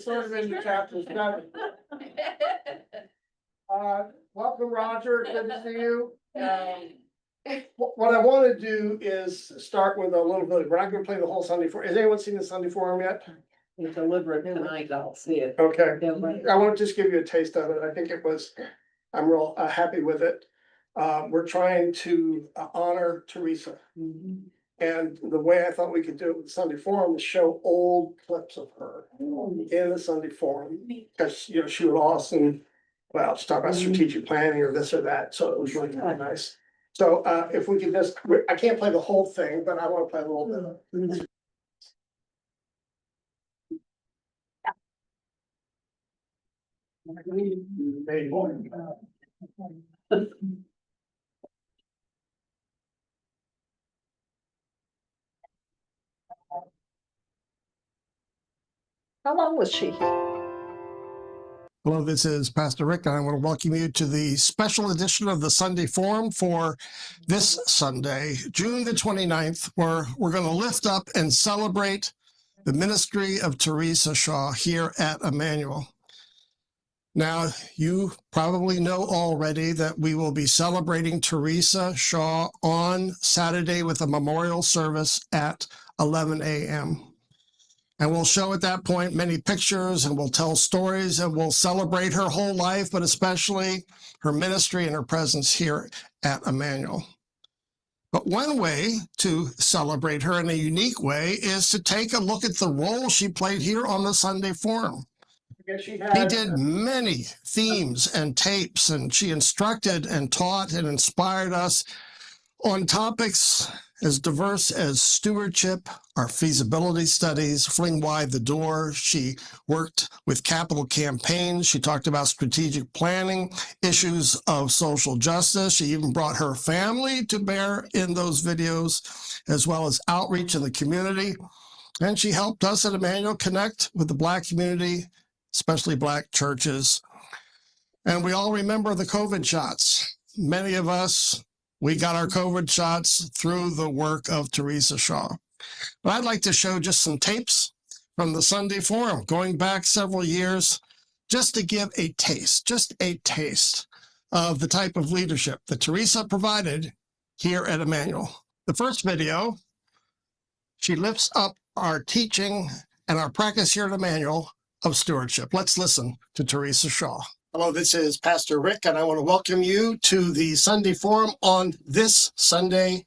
Sort of into chapter 7. Welcome, Roger. Good to see you. What I want to do is start with a little bit. We're not going to play the whole Sunday Forum. Has anyone seen the Sunday Forum yet? It's deliberate tonight, I'll see it. Okay. I want to just give you a taste of it. I think it was, I'm real happy with it. We're trying to honor Teresa. And the way I thought we could do it with the Sunday Forum is show old clips of her in the Sunday Forum. Because, you know, she was awesome. Well, she talked about strategic planning or this or that. So it was really kind of nice. So if we could just, I can't play the whole thing, but I want to play a little bit of it. How long was she? Hello, this is Pastor Rick, and I want to welcome you to the special edition of the Sunday Forum for this Sunday, June the 29th, where we're going to lift up and celebrate the ministry of Teresa Shaw here at Emmanuel. Now, you probably know already that we will be celebrating Teresa Shaw on Saturday with a memorial service at 11 a.m. And we'll show at that point many pictures, and we'll tell stories, and we'll celebrate her whole life, but especially her ministry and her presence here at Emmanuel. But one way to celebrate her in a unique way is to take a look at the role she played here on the Sunday Forum. He did many themes and tapes, and she instructed and taught and inspired us on topics as diverse as stewardship, our feasibility studies, Fling Wide the Door. She worked with capital campaigns. She talked about strategic planning, issues of social justice. She even brought her family to bear in those videos, as well as outreach in the community. And she helped us at Emmanuel connect with the Black community, especially Black churches. And we all remember the COVID shots. Many of us, we got our COVID shots through the work of Teresa Shaw. But I'd like to show just some tapes from the Sunday Forum, going back several years, just to give a taste of the type of leadership that Teresa provided here at Emmanuel. The first video, she lifts up our teaching and our practice here at Emmanuel of stewardship. Let's listen to Teresa Shaw. Hello, this is Pastor Rick, and I want to welcome you to the Sunday Forum on this Sunday,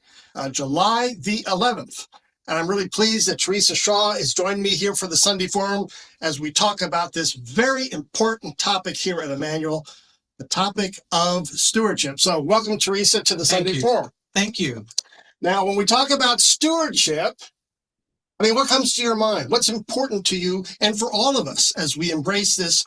July the 11th. And I'm really pleased that Teresa Shaw is joining me here for the Sunday Forum as we talk about this very important topic here at Emmanuel, the topic of stewardship. So welcome, Teresa, to the Sunday Forum. Thank you. Now, when we talk about stewardship, I mean, what comes to your mind? What's important to you and for all of us as we embrace this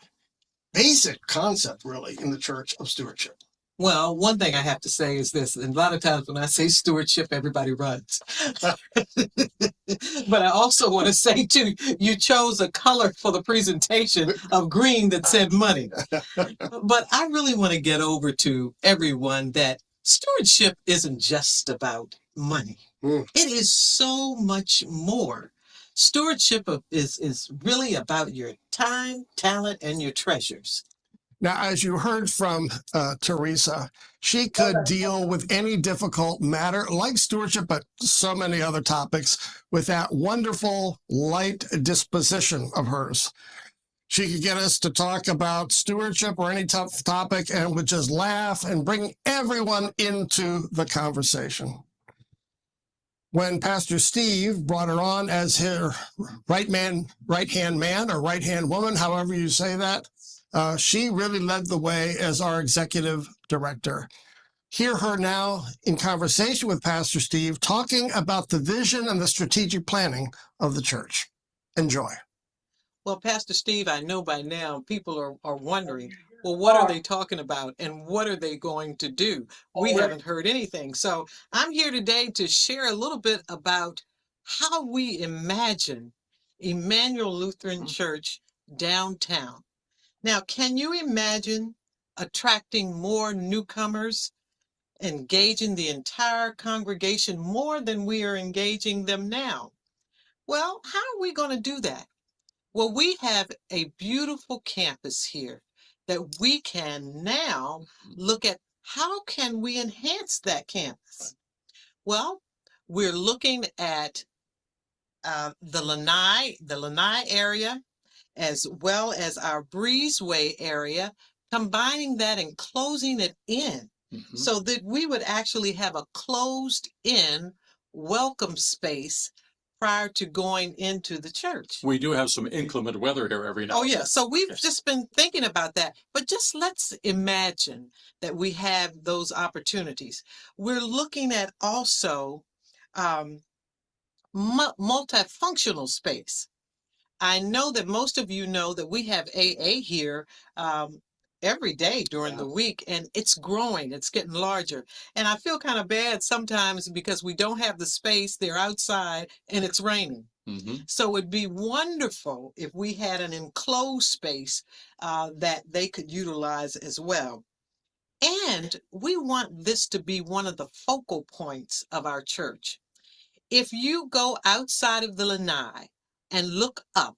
basic concept, really, in the church of stewardship? Well, one thing I have to say is this, and a lot of times when I say stewardship, everybody runs. But I also want to say, too, you chose a color for the presentation of green that said money. But I really want to get over to everyone that stewardship isn't just about money. It is so much more. Stewardship is really about your time, talent, and your treasures. Now, as you heard from Teresa, she could deal with any difficult matter like stewardship, but so many other topics with that wonderful light disposition of hers. She could get us to talk about stewardship or any tough topic and would just laugh and bring everyone into the conversation. When Pastor Steve brought her on as her right-hand man or right-hand woman, however you say that, she really led the way as our executive director. Hear her now in conversation with Pastor Steve, talking about the vision and the strategic planning of the church. Enjoy. Well, Pastor Steve, I know by now people are wondering, well, what are they talking about and what are they going to do? We haven't heard anything. So I'm here today to share a little bit about how we imagine Emmanuel Lutheran Church downtown. Now, can you imagine attracting more newcomers, engaging the entire congregation more than we are engaging them now? Well, how are we going to do that? Well, we have a beautiful campus here that we can now look at how can we enhance that campus? Well, we're looking at the Lanai area, as well as our breezeway area, combining that and closing it in so that we would actually have a closed in welcome space prior to going into the church. We do have some inclement weather here every now Oh and yeah, then. so we've Yes. just been thinking about that, but just let's imagine that we have those opportunities. We're looking at also um, multifunctional space. I know that most of you know that we have AA here every day during the week, and it's growing, it's getting larger. And I feel kind of bad sometimes because we don't have the space, they're outside, and it's raining. So it'd be wonderful if we had an enclosed space that they could utilize as well. And we want this to be one of the focal points of our church. If you go outside of the lanai and look up,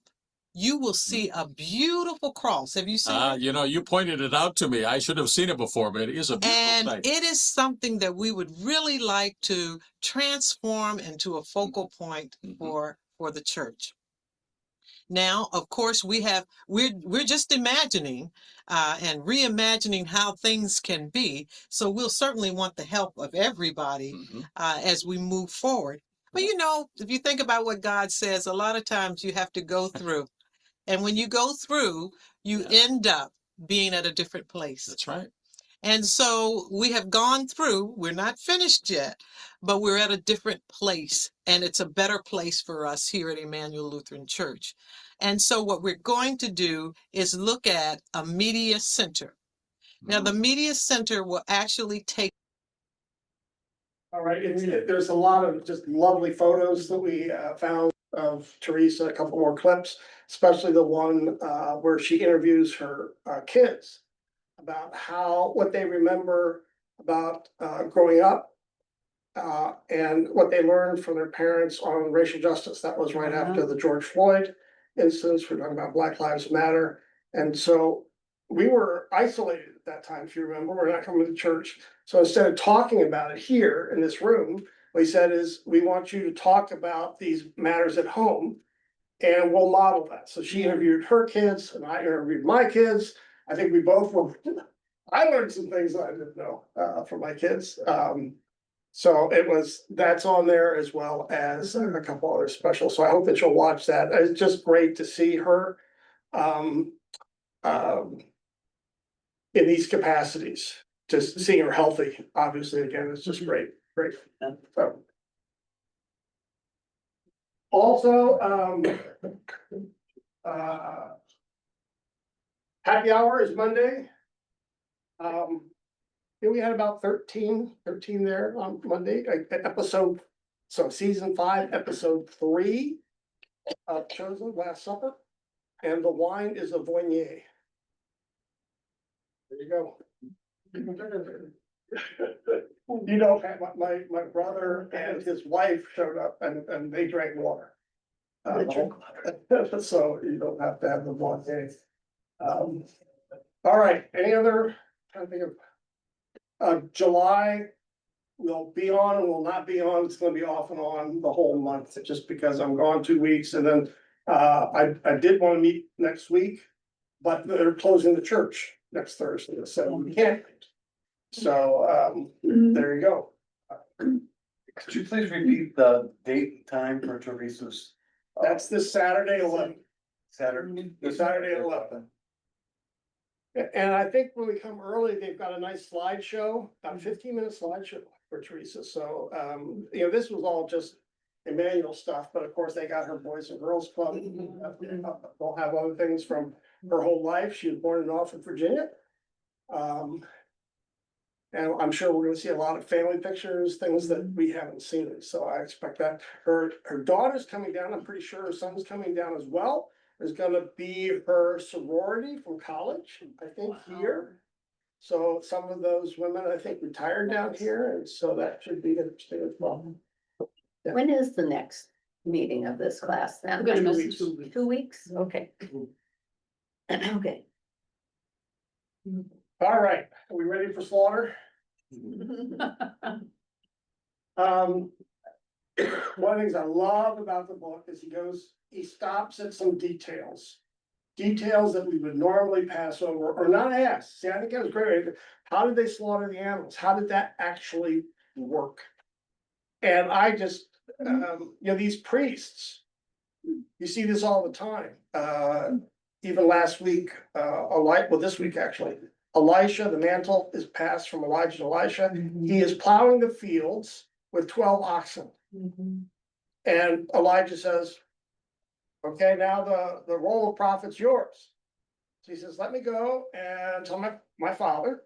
you will see a beautiful cross. Have you seen it? You know, you pointed it out to me. I should have seen it before, but it is a beautiful And sight. it is something that we would really like to transform into a focal point for the church. Now, of course, we're just imagining and reimagining how things can be. So we'll certainly want the help of everybody as we move forward. But you know, if you think about what God says, a lot of times you have to go through. And when you go through, you end up being at a different place. That's right. And so we have gone through, we're not finished yet, but we're at a different place, and it's a better place for us here at Emmanuel Lutheran Church. And so what we're going to do is look at a media center. Now, the media center will actually take. All right, there's a lot of just lovely photos that we found of Teresa, a couple more clips, especially the one where she interviews her kids about what they remember about growing up and what they learned from their parents on racial justice. That was right after the George Floyd incidents. We're talking about Black Lives Matter. And so we were isolated at that time, if you remember. We're not coming to church. So instead of talking about it here in this room, what he said is, we want you to talk about these matters at home and we'll model that. So she interviewed her kids and I interviewed my kids. I think we both were, I learned some things I didn't know from my kids. So that's on there as well as a couple other specials. So I hope that you'll watch that. It's just great to see her in these capacities. Just seeing her healthy, obviously, again, it's just great. So. Also, happy hour is Monday. We had about 13 there on Monday, episode, so season 5, episode 3 of Chosen Last Supper. And the wine is a Viognier. There you go. You know, my brother and his wife showed up and they drank water. So you don't have to have the Viognier. All right, any other, trying to think of, July will be on and will not be on. It's gonna be off and on the whole month, just because I'm gone 2 weeks. And then I did want to meet next week, but they're closing the church next Thursday, so we can't. So there you go. Could you please repeat the date and time for Teresa's? That's this Saturday 11. Saturday. Saturday at 11. And I think when we come early, they've got a nice slideshow, about a 15-minute slideshow for Teresa. So, you know, this was all just Emmanuel stuff, but of course they got her Boys and Girls Club. They'll have other things from her whole life. She was born in Norfolk, Virginia. And I'm sure we're gonna see a lot of family pictures, things that we haven't seen. So I expect that. Her daughter's coming down. I'm pretty sure her son's coming down as well. There's gonna be her sorority from college, I think, here. So some of those women, I think, retired down here, and so that should be interesting as well. When is the next? meeting of this class then? I'm gonna miss 2 weeks. 2 weeks. 2 weeks? Okay. Okay. All right, are we ready for slaughter? Um, one of the things I love about the book is he stops at some details. Details that we would normally pass over or not ask. See, I think that was great. How did they slaughter the animals? How did that actually work? And I just, these priests, you see this all the time. Even last week, this week actually, Elisha, the mantle is passed from Elijah to Elisha. He is plowing the fields with 12 oxen. And Elijah says, okay, now the role of prophet's yours. So he says, let me go and tell my father.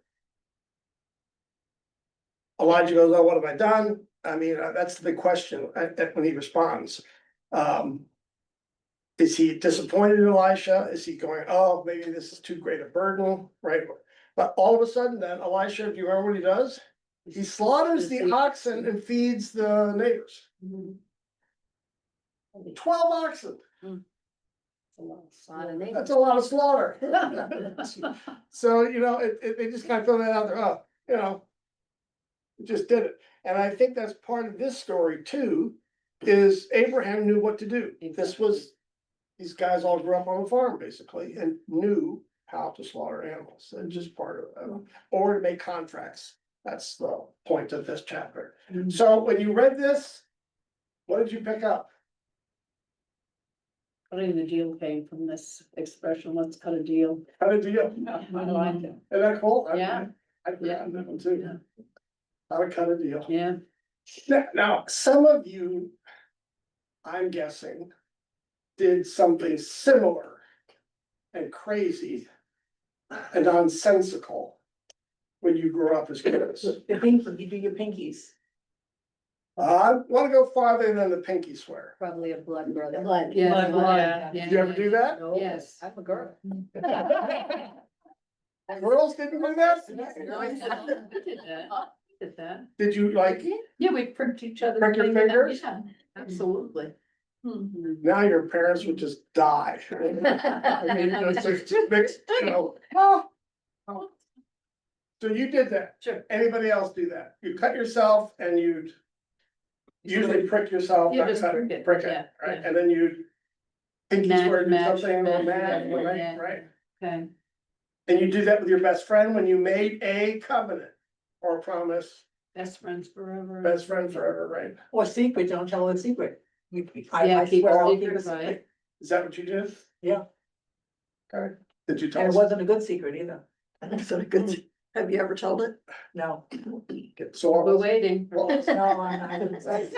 Elijah goes, oh, what have I done? I mean, that's the big question when he responds. Is he disappointed in Elisha? Is he going, oh, maybe this is too great a burden, right? But all of a sudden then, Elisha, do you remember what he does? He slaughters the oxen and feeds the neighbors. 12 oxen. That's a lot of slaughter. So, they just kind of throw that out there, just did it. And I think that's part of this story too, is Abraham knew what to do. These guys all grew up on a farm basically and knew how to slaughter animals and just part of it, or to make contracts. That's the point of this chapter. So when you read this, what did you pick up? Cutting the deal came from this expression, let's cut a deal. How did you? I like it. Isn't that cool? Yeah. I forgot that one too. How to cut a deal. Yeah. Now, some of you, I'm guessing, did something similar and crazy and nonsensical when you grew up as kids. The pinky, you do your pinkies. I want to go farther than the pinky swear. Probably a blood brother. Blood, yeah. Did you ever do that? Yes. I'm a girl. Girls didn't do that? Did that. Did you like, Yeah, we pricked each other. Prick your fingers? Yeah, absolutely. now your parents would just die. I mean, it's just mixed, So you did that. Sure. Anybody else do that? You cut yourself and you'd usually prick yourself, Yeah, not just cut prick it, it, prick yeah, it, right? yeah. And then you'd pinky Match, swear, do match, something, or match, match, yeah, right, yeah. right? Okay. And you do that with your best friend when you made a covenant or a promise, Best friends forever. best friend forever, right? Or secret, don't tell a secret. Yeah, keep swear I'll it keep a secret, right? secret. Is that what you did? Yeah. Okay. Did you tell And it us? wasn't a good secret either. It's a good, have you ever told it? No. So, We're waiting. well, No, I didn't say.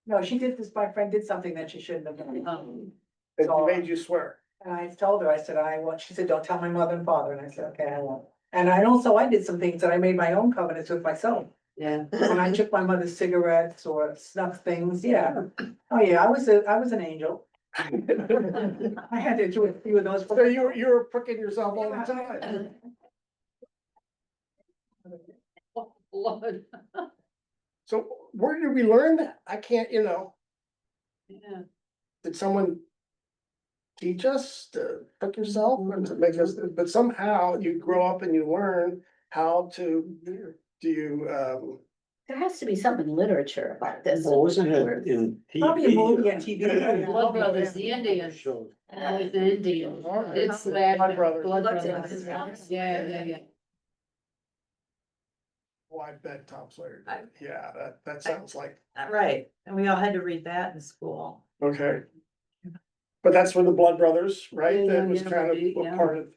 No, she did this, my friend did something that she shouldn't have done. and he made you swear. And I told her, I said, I want, she said, don't tell my mother and father, and I said, okay, I won't. And I did some things that I made my own covenants with myself. Yeah. When I took my mother's cigarettes or snuff things, yeah. Oh, yeah, I was an angel. I had to do a few of those. So you were pricking yourself all the time. Blood. So where did we learn that? I can't, Yeah. did someone teach us to prick yourself or to make us, but somehow you grow up and you learn how to, do you, There has to be some in literature about this. Well, wasn't it in Probably a TV? movie on TV. Blood brothers, the Indians. With the Indians. It's that. Blood brothers. Blood brothers. Yeah. well, I bet Tom Sawyer did. Yeah, that sounds like, Right, and we all had to read that in school. okay. But that's for the Blood Brothers, right? Yeah, That was yeah, kind of yeah. a part of,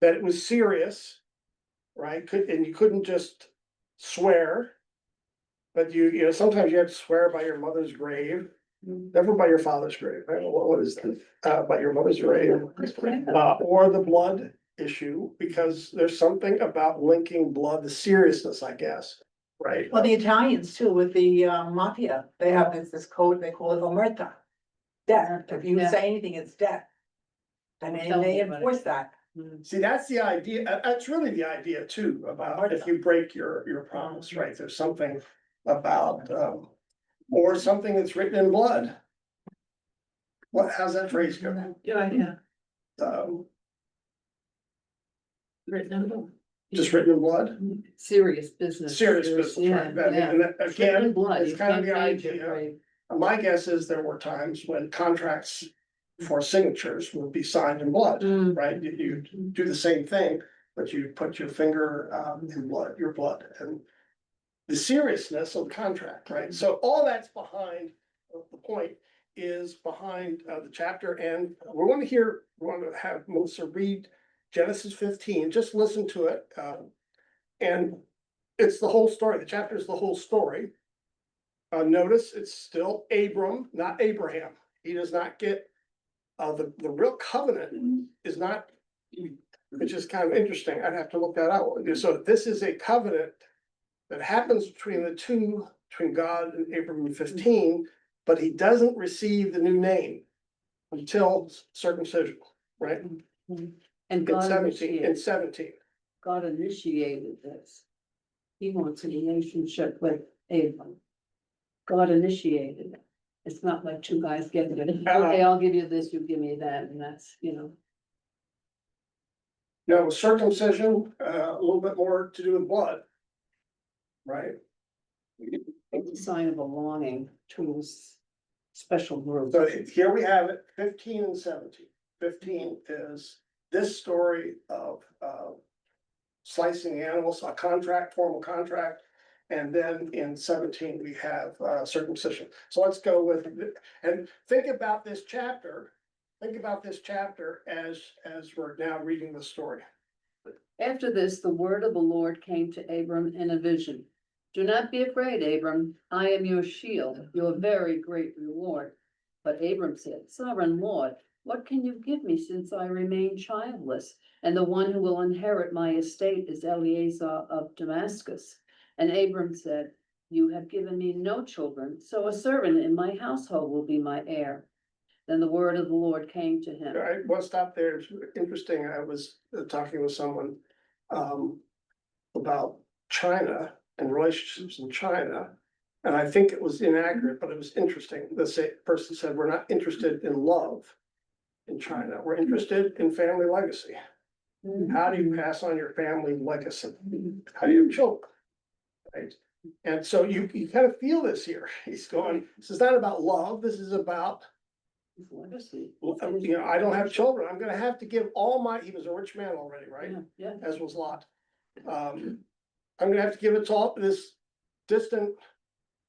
that it was serious, right? And you couldn't just swear. But sometimes you have to swear by your mother's grave, never by your father's grave. I don't know what is that, by your mother's grave. Or the blood issue, because there's something about linking blood, the seriousness, I guess, right? Well, the Italians too, with the mafia, they have this code, they call it omerta. Death, if you Yeah. say anything, it's death. And Don't tell they anybody. enforce that. See, that's the idea, that's really the idea too, about if you break your promise, right? There's something about, or something that's written in blood. How's that phrase go? Yeah. Just written in blood? Serious business. Serious business, right? I mean, and that- It's written in again, blood, it's you kind of can't the change it, idea. right? My guess is there were times when contracts for signatures would be signed in blood, Mm. right? You do the same thing, but you put your finger in blood, your blood, and the seriousness of the contract, right? So all that's behind, the point is behind the chapter, and we want to have Melissa read Genesis 15, just listen to it. And it's the whole story. The chapter is the whole story. Notice it's still Abram, not Abraham. He does not get, the real covenant is not, which is kind of interesting. I'd have to look that out. So this is a covenant that happens between the two, between God and Abram in 15, but he doesn't receive the new name until circumcision, right? And In God 17, initiated, God initiated this. He wants a relationship with Abram. God initiated it. It's not like two guys getting it. Okay, I'll give you this, you give me that, and that's, Now, with circumcision, a little bit more to do with blood. Right? it's a sign of belonging to this special group. So here we have it, 15 and 17. 15 is this story of slicing animals, a contract, formal contract. And then in 17, we have circumcision. So let's go with, and think about this chapter. Think about this chapter as we're now reading the story. After this, the word of the Lord came to Abram in a vision. Do not be afraid, Abram. I am your shield, your very great reward. But Abram said, Sovereign Lord, what can you give me since I remain childless? And the one who will inherit my estate is Eleazar of Damascus. And Abram said, You have given me no children, so a servant in my household will be my heir. Then the word of the Lord came to him. I want to stop there. It's interesting. I was talking with someone about China and relationships in China. And I think it was inaccurate, but it was interesting. The person said, we're not interested in love in China. We're interested in family legacy. How do you pass on your family legacy? How do you have children? Right? And so you kind of feel this here. He's going, this is not about love. This is about, Legacy. I don't have children. I'm gonna have to give all my, he was a rich man already, right? Yeah. As was Lot. I'm gonna have to give it to all this distant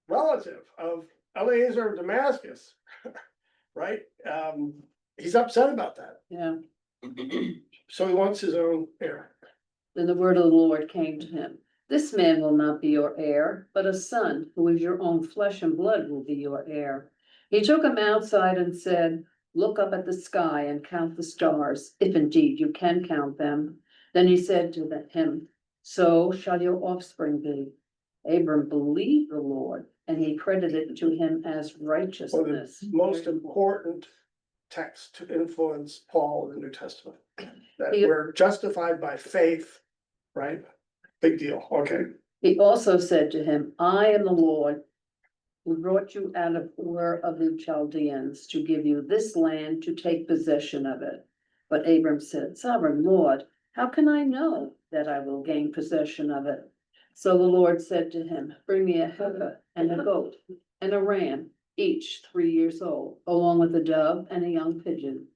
relative of Eleazar of Damascus, right? He's upset about that. Yeah. So he wants his own heir. Then the word of the Lord came to him. This man will not be your heir, but a son who is your own flesh and blood will be your heir. He took him outside and said, Look up at the sky and count the stars, if indeed you can count them. Then he said to him, So shall your offspring be. Abram believed the Lord, and he credited it to him as One of righteousness. the most important texts to influence Paul in the New Testament. That He- we're justified by faith, right? Big deal. Okay. He also said to him, I am the Lord who brought you out of Ur of the Chaldeans to give you this land to take possession of it. But Abram said, Sovereign Lord, how can I know that I will gain possession of it? So the Lord said to him, Bring me a heifer and a goat and a ram, each 3 years old, along with a dove and a young pigeon.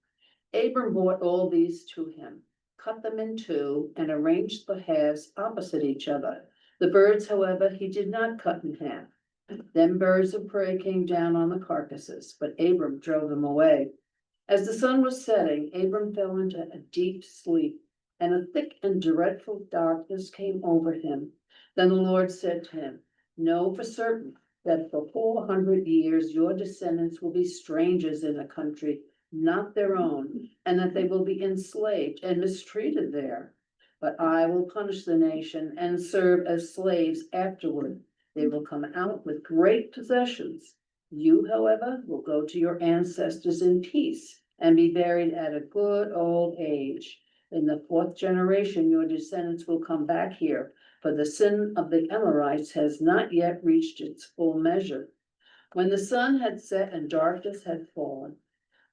Abram brought all these to him, cut them in two, and arranged the halves opposite each other. The birds, however, he did not cut in half. Then birds of prey came down on the carcasses, but Abram drove them away. As the sun was setting, Abram fell into a deep sleep, and a thick and dreadful darkness came over him. Then the Lord said to him, Know for certain that for 400 years your descendants will be strangers in a country not their own, and that they will be enslaved and mistreated there. But I will punish the nation and serve as slaves afterward. They will come out with great possessions. You, however, will go to your ancestors in peace and be buried at a good old age. In the 4th generation, your descendants will come back here, for the sin of the Amorites has not yet reached its full measure. When the sun had set and darkness had fallen,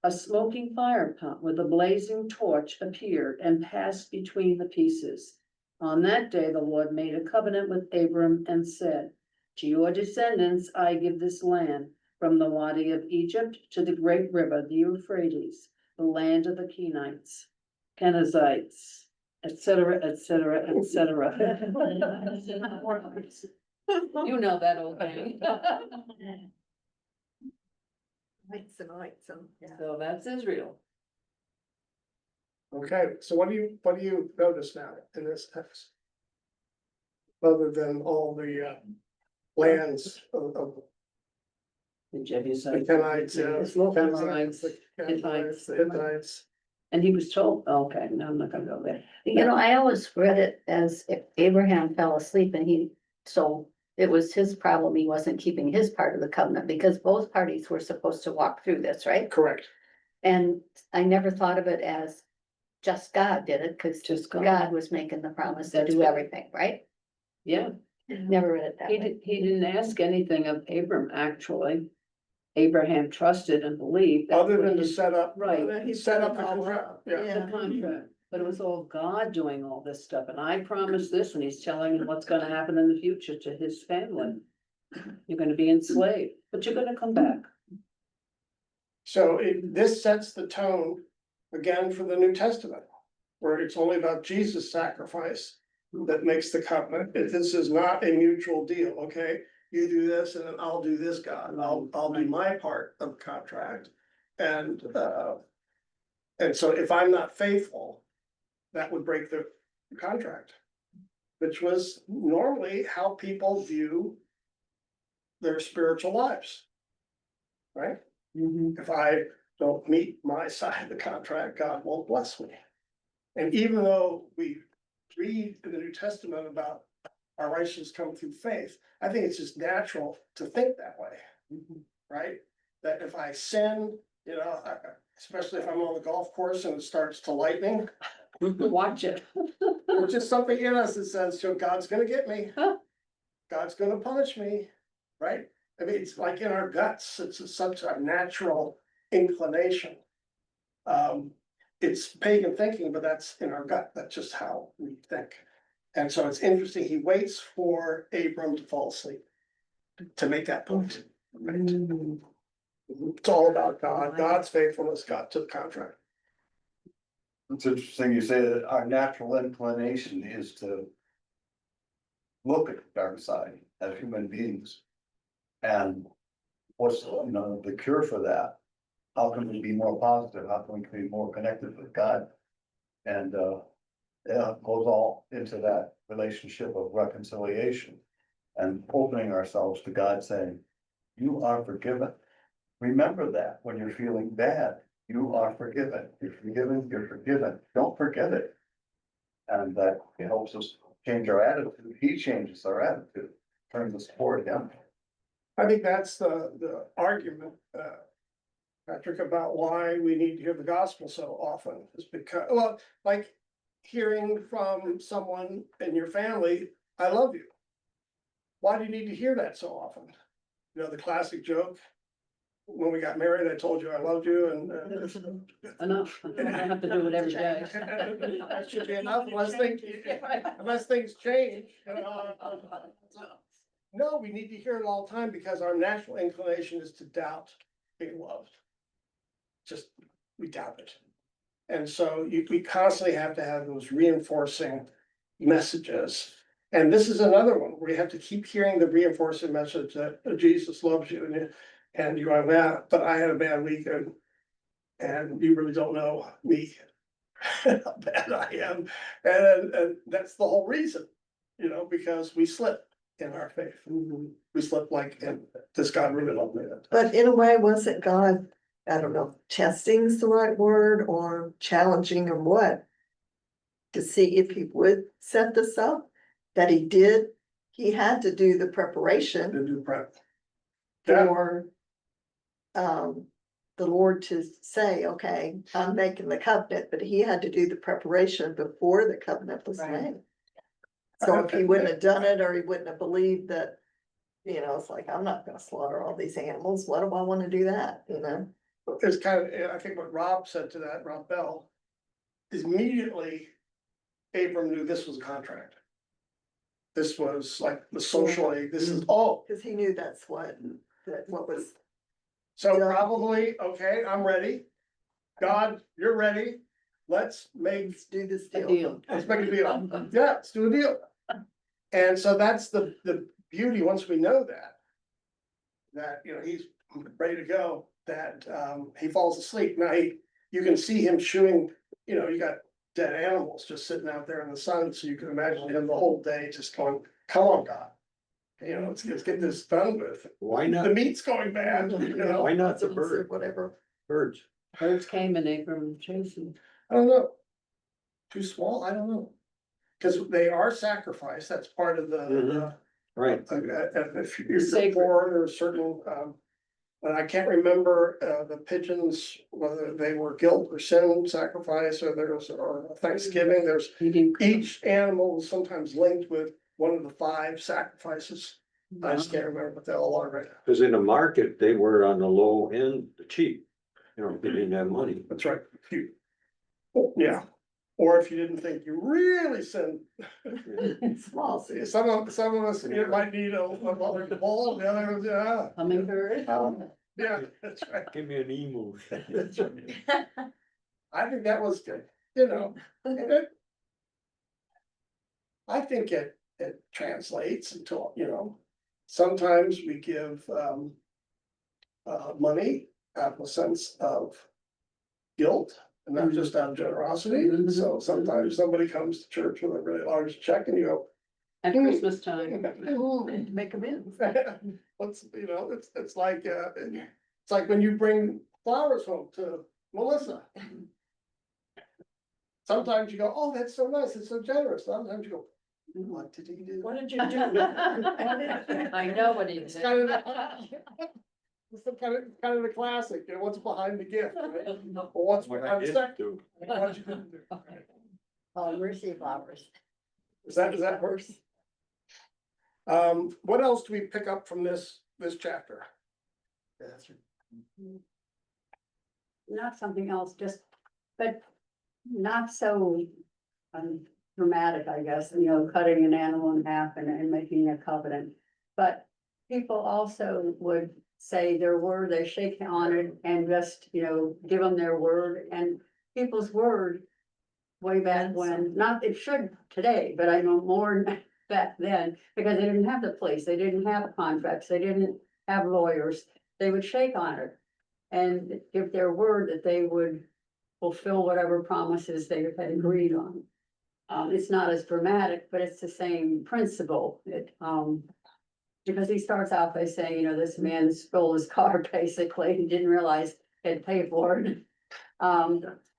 a smoking fire pot with a blazing torch appeared and passed between the pieces. On that day, the Lord made a covenant with Abram and said, to your descendants, I give this land from the Wadi of Egypt to the great river, the Euphrates, the land of the Kenites, Kenizzites, etc., etc., etc. You know that old thing. So that's Israel. Okay, so what do you notice now in this text? Other than all the lands of The the Jebusites. Kenites, The Perizzites, the Hittites. the Hittites. And he was told, okay, no, I'm not gonna go there. You know, I always read it as if Abraham fell asleep and so it was his problem, he wasn't keeping his part of the covenant, because both parties were supposed to walk through this, right? Correct. And I never thought of it as just God did it, because Just God was making the promise to That's do right. everything, right? Yeah, Never read it that way. he didn't ask anything of Abram, actually. Abraham trusted and believed. That's Other what than he to did. set up. Right. He set up the contract, yeah. The contract, but it was all God doing all this stuff, and I promised this, and he's telling him what's gonna happen in the future to his family. You're gonna be enslaved, but you're gonna come back. So this sets the tone again for the New Testament, where it's only about Jesus' sacrifice that makes the covenant. This is not a mutual deal, okay? You do this and then I'll do this, God, and I'll do my part of the contract. And so if I'm not faithful, that would break the contract, which was normally how people view their spiritual lives. Right? If I don't meet my side of the contract, God won't bless me. And even though we read in the New Testament about our righteousness come through faith, I think it's just natural to think that way, right? That if I sin, especially if I'm on the golf course and it starts to lightning, Watch it. there's just something in us that says, so God's gonna get me. God's gonna punish me, right? I mean, it's like in our guts, it's such a natural inclination. It's pagan thinking, but that's in our gut, that's just how we think. And so it's interesting, he waits for Abram to fall asleep to make that point. Right? It's all about God, God's faithfulness got to the contract. It's interesting you say that our natural inclination is to look at the dark side as human beings. And what's, the cure for that? How can we be more positive? How can we be more connected with God? And it goes all into that relationship of reconciliation and opening ourselves to God, saying, you are forgiven. Remember that when you're feeling bad, you are forgiven. You're forgiven, you're forgiven. Don't forget it. And that helps us change our attitude. He changes our attitude, turns us toward him. I think that's the argument, Patrick, about why we need to hear the gospel so often is because, well, like hearing from someone in your family, I love you. Why do you need to hear that so often? The classic joke, when we got married, I told you I loved you and. Enough, I don't have to do it every day. That should be enough unless things change. No, we need to hear it all the time because our natural inclination is to doubt being loved. Just, we doubt it. And so we constantly have to have those reinforcing messages. And this is another one where you have to keep hearing the reinforcing message that Jesus loves you and you're going, yeah, but I had a bad week and you really don't know me, how bad I am. And that's the whole reason, because we slip in our faith. We slip like, does God really love me? But in a way, wasn't God, I don't know, testing is the right word or challenging or what? To see if he would set this up, that he did, he had to do the preparation To do prep. Yeah. for the Lord to say, okay, I'm making the covenant, but he had to do the preparation before the covenant was Right. made. So if he wouldn't have done it, or he wouldn't have believed that You know, it's like, I'm not gonna slaughter all these animals. Why do I wanna do that, you know? There's kind of, I think what Rob said to that, Rob Bell, is immediately Abram knew this was a contract. This was like the socially, this is, oh, Cause he knew that's what was, so Yeah. probably, okay, I'm ready. God, you're ready. Let's make, let's do this A deal. deal. let's make a deal. Yeah, let's do a deal. And so that's the beauty, once we know that. That, you know, he's ready to go, that he falls asleep. Now you can see him chewing, you know, you got dead animals just sitting out there in the sun, so you can imagine him the whole day just going, come on, God. You know, let's get this done with. Why not? The meat's going bad, you know, Why not the Or bird? whatever. Birds. Birds came and Abram chased them. I don't know. Too small, I don't know. Cause they are sacrificed, that's part of the. Right. If you're Sacred. poor, there are certain, and I can't remember, the pigeons, whether they were guilt or sin sacrifice, or Thanksgiving, there's. He didn't. Each animal is sometimes linked with one of the 5 sacrifices. I just can't remember what they all are right now. Cause in the market, they were on the low end, the cheap, you know, they didn't have money. That's right. Yeah, or if you didn't think you really sinned. Small. See, some of us, you might need a ball, the other, yeah. Hummingbird. Yeah, that's right. Give me an emu. That's right. I think that was good, you know. I think it translates into, you know, sometimes we give money out of a sense of guilt and not just out of generosity. So sometimes somebody comes to church with a really large check and you go, At Christmas time. Make them in. what's, you know, it's like when you bring flowers home to Melissa. Sometimes you go, oh, that's so nice, it's so generous. Sometimes you go, what did he do? What did you do? I know what he It's did. kind of, it's the kind of the classic, you know, what's behind the gift, right? Or what's What I behind the did second. do. What you didn't do, right? Oh, mercy flowers. Is that worse? What else do we pick up from this chapter? Not something else, just, but not so dramatic, I guess, you know, cutting an animal in half and making a covenant. But people also would say their word, they shake on it and just, you know, give them their word, and people's word way back when, not, it should today, but I know more back then, because they didn't have the police, they didn't have contracts, they didn't have lawyers, they would shake on it and give their word that they would fulfill whatever promises they had agreed on. It's not as dramatic, but it's the same principle. Because he starts out by saying, you know, this man stole his car, basically, he didn't realize he'd pay for it.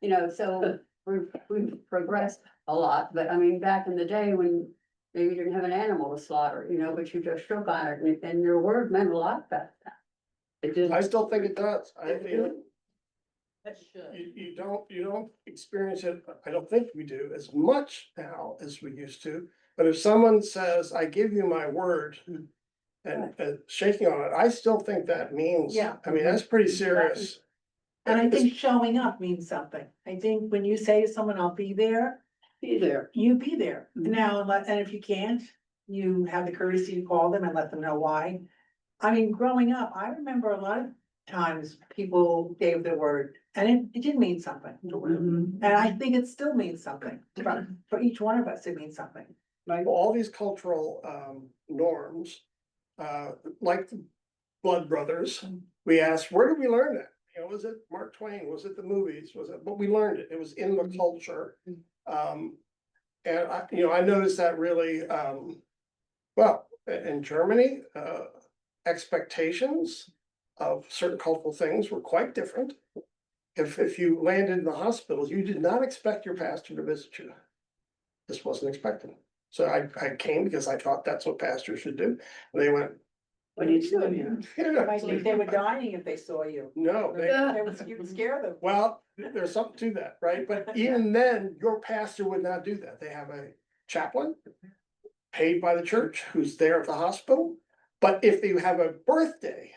You know, so we've progressed a lot, but I mean, back in the day when maybe you didn't have an animal to slaughter, you know, but you just shook on it, and your word meant a lot back then. It did. I still think it does. That should. You don't experience it, I don't think we do as much now as we used to. But if someone says, I give you my word and shaking on it, I still think that means, Yeah. I mean, that's pretty serious. And I think showing up means something. I think when you say to someone, I'll be there, Be there. you be there. Mhm. Now, and if you can't, you have the courtesy to call them and let them know why. I mean, growing up, I remember a lot of times people gave their word and it did mean something. And I think it still means something. For each one of us, it means something. Like all these cultural norms, like the Blood Brothers, we asked, where did we learn that? You know, was it Mark Twain? Was it the movies? Was it, but we learned it. It was in the culture. And I noticed that really, well, in Germany, expectations of certain cultural things were quite different. If you landed in the hospital, you did not expect your pastor to visit you. This wasn't expected. So I came because I thought that's what pastors should do. And they went, What are you doing? I think they were dying if they saw you. no, You would scare them. well, there's something to that, right? But even then, your pastor would not do that. They have a chaplain paid by the church who's there at the hospital. But if you have a birthday,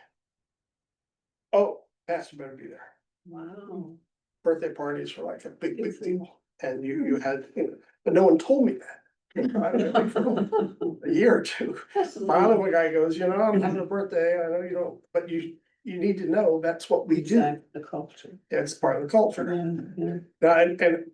oh, pastor better be there. Wow. Birthday parties were like a big deal. And you had, but no one told me that. I don't know, for a year or two. Finally, one guy goes, I'm having a birthday, I know you don't, but you need to know that's what we do. Exactly, the culture. It's part of the culture. And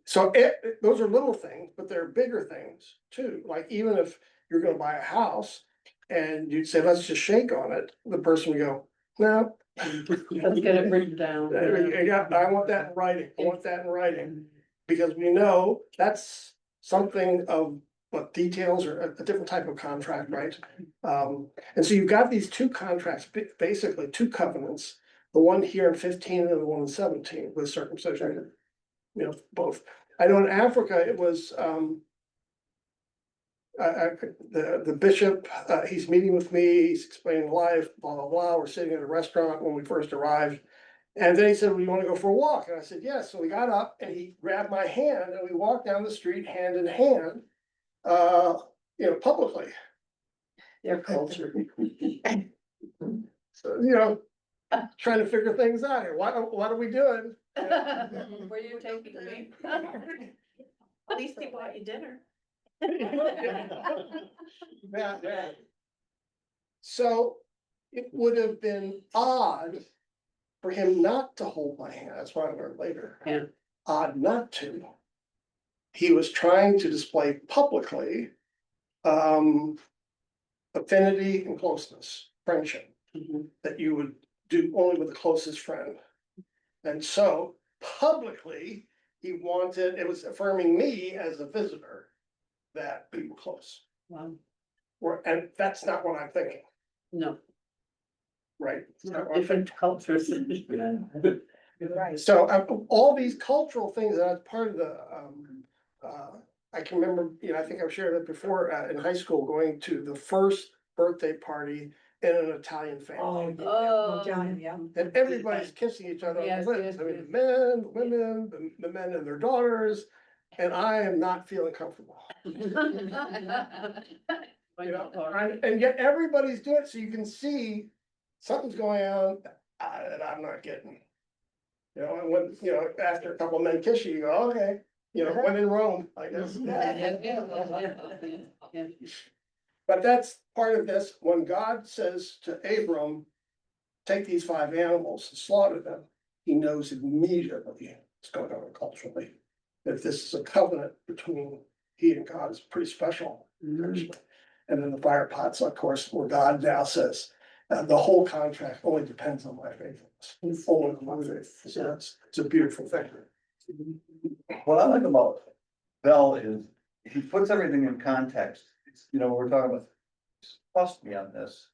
so those are little things, but they're bigger things too. Like even if you're gonna buy a house and you'd say, let's just shake on it, the person would go, no. Let's get it written down. Yeah, I want that in writing. I want that in writing. Because we know that's something of what details or a different type of contract, right? And so you've got these two contracts, basically two covenants, the one here in 15 and the one in 17 with circumcision. Both. I know in Africa, it was the bishop, he's meeting with me, he's explaining life, blah, blah, blah. We're sitting at a restaurant when we first arrived. And then he said, well, you want to go for a walk? And I said, yes. So we got up and he grabbed my hand and we walked down the street hand in hand, publicly. Their culture. So, trying to figure things out here. What are we doing? Where you taking me? At least he bought you dinner. Yeah. So it would have been odd for him not to hold my hand. That's what I learned later. Yeah. Odd not to. He was trying to display publicly affinity and closeness, friendship, that you would do only with the closest friend. And so publicly, it was affirming me as a visitor that we were close. Wow. And that's not what I'm thinking, No, right? It's not what I'm different cultures. Right. So all these cultural things, that's part of the, I can remember, I think I've shared it before, in high school, going to the first birthday party in an Italian family. Oh. Italian, yeah. And everybody's kissing each other on Yes, the lips. yes, I mean, yes. the men, the women, the men and their daughters, and I am not feeling comfortable. And yet everybody's doing it, so you can see something's going on that I'm not getting. And when, after a couple of men kiss you, you go, okay, when in Rome, I guess. But that's part of this, when God says to Abram, take these 5 animals and slaughter them, he knows immediately what's going on culturally. If this is a covenant between he and God, is pretty special. And then the fire pots, of course, where God now says, the whole contract only depends on my faithfulness. Only on my faith. So it's a beautiful thing. What I like about Bell is he puts everything in context. We're talking about, trust me on this.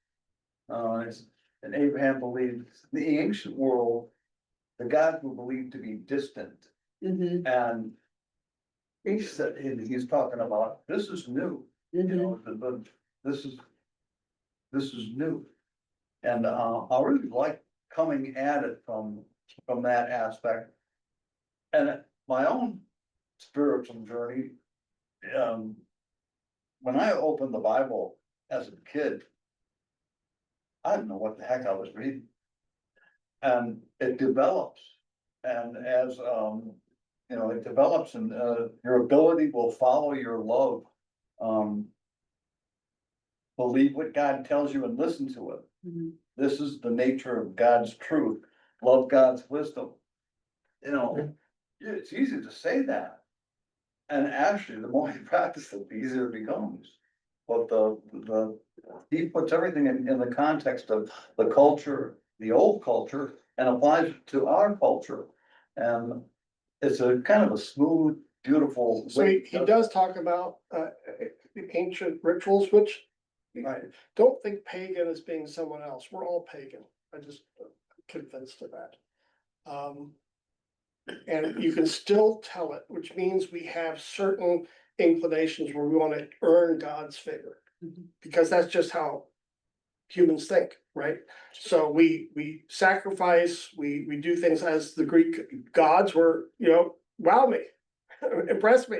And Abraham believed in the ancient world, the gods were believed to be distant. And he said, he's talking about, this is new, but this is new. And I really like coming at it from that aspect. And my own spiritual journey, when I opened the Bible as a kid, I didn't know what the heck I was reading. And it develops, and as it develops, and your ability will follow your love. Believe what God tells you and listen to it. This is the nature of God's truth. Love God's wisdom. It's easy to say that. And actually, the more you practice it, the easier it becomes. But he puts everything in the context of the culture, the old culture, and applies it to our culture. And it's a kind of a smooth, beautiful. So he does talk about the ancient rituals, which I don't think pagan as being someone else. We're all pagan. I just convinced of that. And you can still tell it, which means we have certain inclinations where we want to earn God's favor. Because that's just how humans think, right? So we sacrifice, we do things as the Greek gods were, wow me, impress me.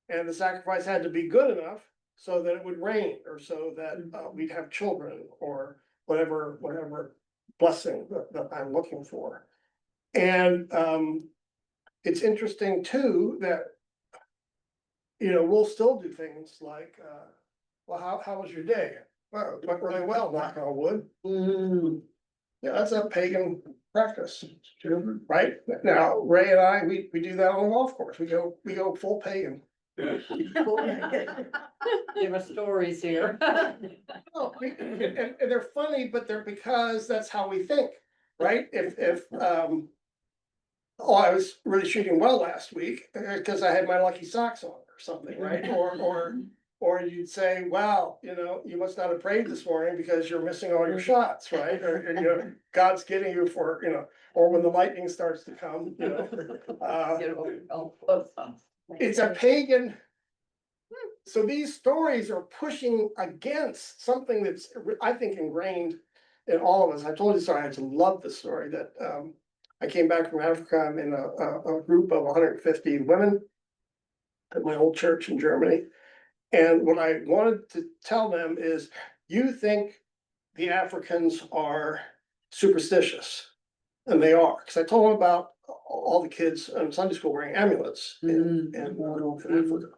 And the sacrifice had to be good enough so that it would rain, or so that we'd have children, or whatever blessing that I'm looking for. And it's interesting too that, you know, we'll still do things like, well, how was your day? Well, it went really well, knock on wood. Yeah, that's a pagan practice, right? Now, Ray and I, we do that on the golf course. We go full pagan. Give us stories here. Oh, and they're funny, but they're because that's how we think, right? If oh, I was really shooting well last week because I had my lucky socks on or something, right? Or you'd say, wow, you know, you must not have prayed this morning because you're missing all your shots, right? Or you know, God's getting you for, you know, or when the lightning starts to come, you know. It's a pagan. So these stories are pushing against something that's, I think, ingrained in all of us. I told you, sorry, I just love the story that I came back from Africa. I'm in a group of 150 women at my old church in Germany. And what I wanted to tell them is, you think the Africans are superstitious, and they are, because I told them about all the kids in Sunday school wearing amulets in Africa.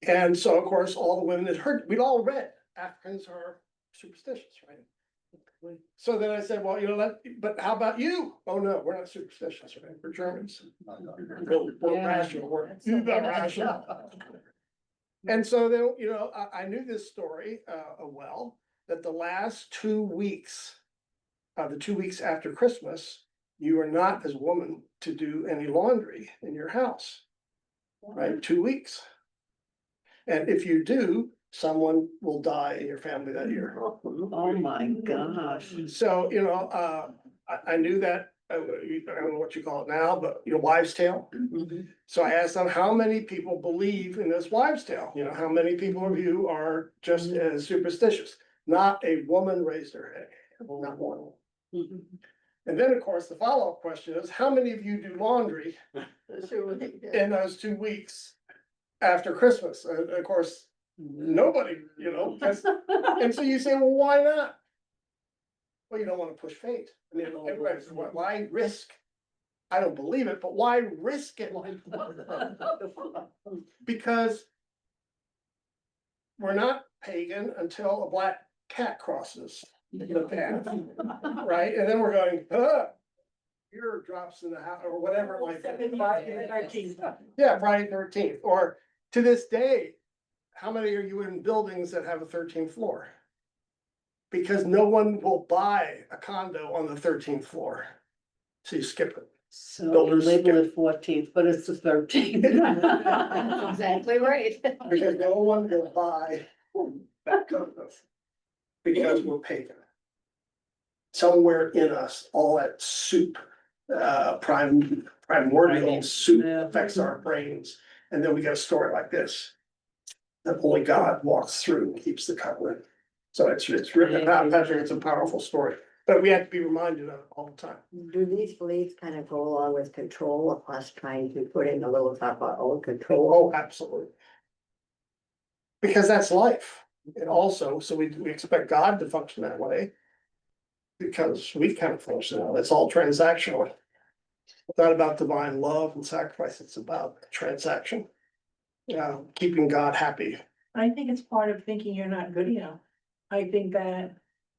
And so, of course, all the women had heard, we'd all read Africans are superstitious, right? So then I said, well, you know, but how about you? Oh, no, we're not superstitious, right? We're Germans. We're rational, we're rational. And so then, you know, I knew this story well, that the last 2 weeks, the 2 weeks after Christmas, you are not as a woman to do any laundry in your house, right? 2 weeks. And if you do, someone will die in your family that year. Oh, my gosh. So, you know, I knew that, I don't know what you call it now, but, you know, wives' tale. So I asked them, how many people believe in this wives' tale? You know, how many people of you are just as superstitious? Not a woman raised her head, not one. And then, of course, the follow-up question is, how many of you do laundry in those 2 weeks after Christmas? And of course, nobody, you know, and so you say, well, why not? Well, you don't want to push fate. I mean, everybody's, why risk? I don't believe it, but why risk it? Because we're not pagan until a black cat crosses the path, right? And then we're going, ear drops in the house, or whatever it might be. Yeah, Friday 13th, or to this day, how many are you in buildings that have a 13th floor? Because no one will buy a condo on the 13th floor. So you skip it. So you Builders label it 14th, but it's the 13th. Exactly right. Because no one will buy that condo. Because we're pagan. Somewhere in us, all that soup, primordial soup Yeah. affects our brains. And then we get a story like this. That only God walks through and keeps the covenant. So it's written about Patrick, it's a powerful story, but we have to be reminded of it all the time. Do these beliefs kind of go along with control of us trying to put in a little talk about own control? Oh, absolutely. Because that's life. And also, so we expect God to function that way. Because we kind of function now, it's all transactional. It's not about divine love and sacrifice, it's about transaction. Keeping God happy. I think it's part of thinking you're not good enough. I think that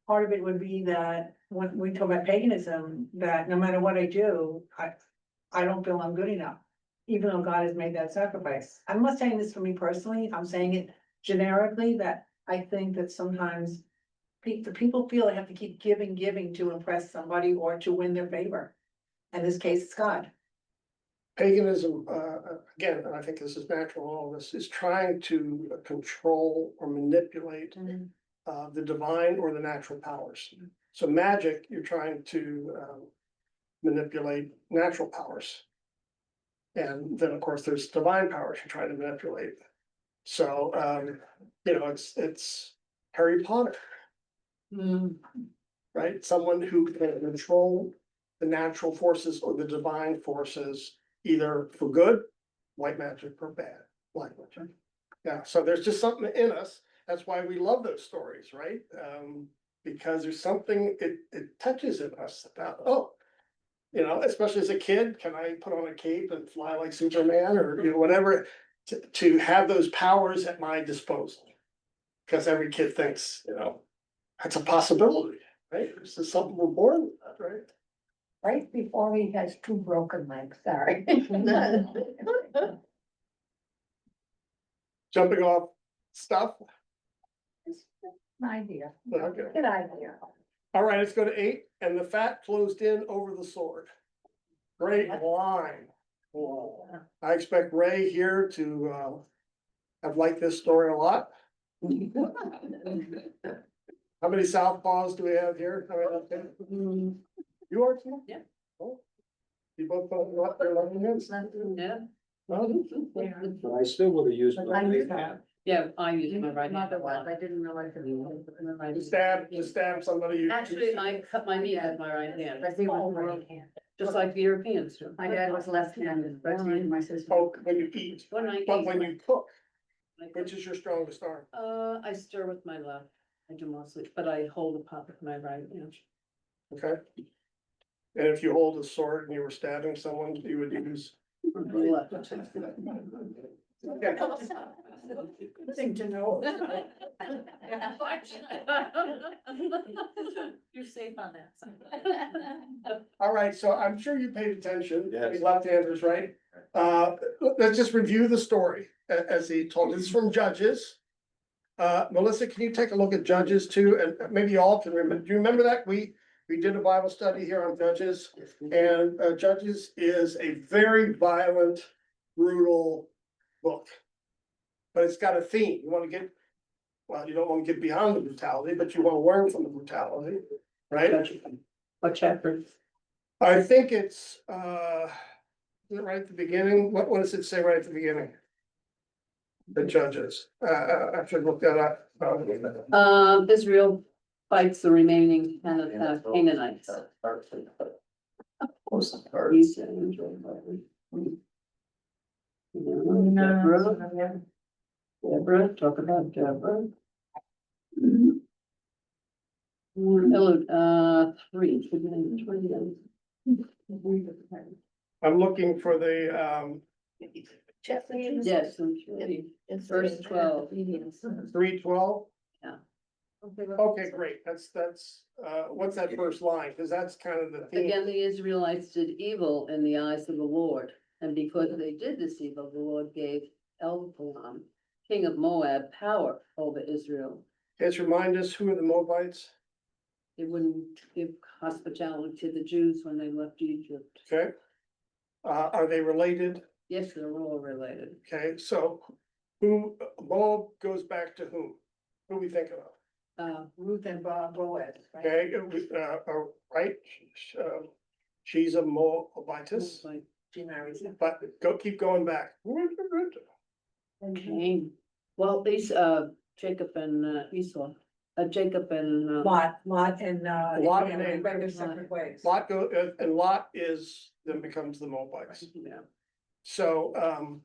part of it would be that when we talk about paganism, that no matter what I do, I don't feel I'm good enough. Even though God has made that sacrifice. I'm not saying this for me personally, I'm saying it generically, that I think that sometimes the people feel they have to keep giving to impress somebody or to win their favor. In this case, it's God. Paganism, again, and I think this is natural, all of this, is trying to control or manipulate the divine or the natural powers. So magic, you're trying to manipulate natural powers. And then, of course, there's divine powers you're trying to manipulate. So, you know, it's Harry Potter. Right? Someone who can control the natural forces or the divine forces, either for good, white magic, or bad, black magic. Yeah, so there's just something in us. That's why we love those stories, right? Because there's something, it touches in us about, oh, you know, especially as a kid, can I put on a cape and fly like Superman or, you know, whatever, to have those powers at my disposal. Because every kid thinks, you know, that's a possibility, right? This is something we're born with, that, right? Right before he has two broken legs, sorry. Jumping off stuff. Idea, Okay. good idea. All right, let's go to 8, and the fat closed in over the sword. Great line. I expect Ray here to have liked this story a lot. How many southpaws do we have here? You are too? Yeah. Oh. You both what they're loving it? Yeah, But I still would have used my right hand. yeah, I use my right hand. Mother was, I didn't realize it. To stab somebody. you- Actually, I cut my knee with my right hand, But he was right hand. just like the Europeans do. My dad was left-handed, but he and my sister. Oh, when you eat, When I but when you cook, eat, which is your strongest arm? I stir with my left. I do mostly, but I hold the pot with my right hand. Okay. And if you hold a sword and you were stabbing someone, you would use. Left. Good thing to know. You're safe on that. All right, so I'm sure you paid attention, Yes. left-handers, right? Let's just review the story as he told, this is from Judges. Melissa, can you take a look at Judges too, and maybe you all can remember, do you remember that? We did a Bible study here on Judges, and Judges is a very violent, brutal book. But it's got a theme, you wanna get, well, you don't wanna get beyond the brutality, but you wanna learn from the brutality, right? What chapter? I think it's, is it right at the beginning? What does it say right at the beginning? The Judges, I should look that up. Israel fights the remaining Canaanites. He's, Deborah, talk about Deborah. Three. I'm looking for the, Yes, verse 12. 3:12. Yeah. Okay, great, that's, what's that first line, cause that's kind of the theme. Again, the Israelites did evil in the eyes of the Lord, and because they did this evil, the Lord gave Elpalam, king of Moab, power over Israel. Just remind us, who are the Moabites? They wouldn't give hospitality to the Jews when they left Egypt. Okay. Are they related? Yes, they're all related. Okay, so who, Moab goes back to whom? Who are we thinking of? Ruth and Boaz, right? Okay, right, she's a Moabitess, She marries him. but keep going back. Cain. Well, these, Jacob and Esau, Jacob and. Lot and. Lot and they Abraham. went their separate ways. Lot and Lot then becomes the Moabites. Yeah. So,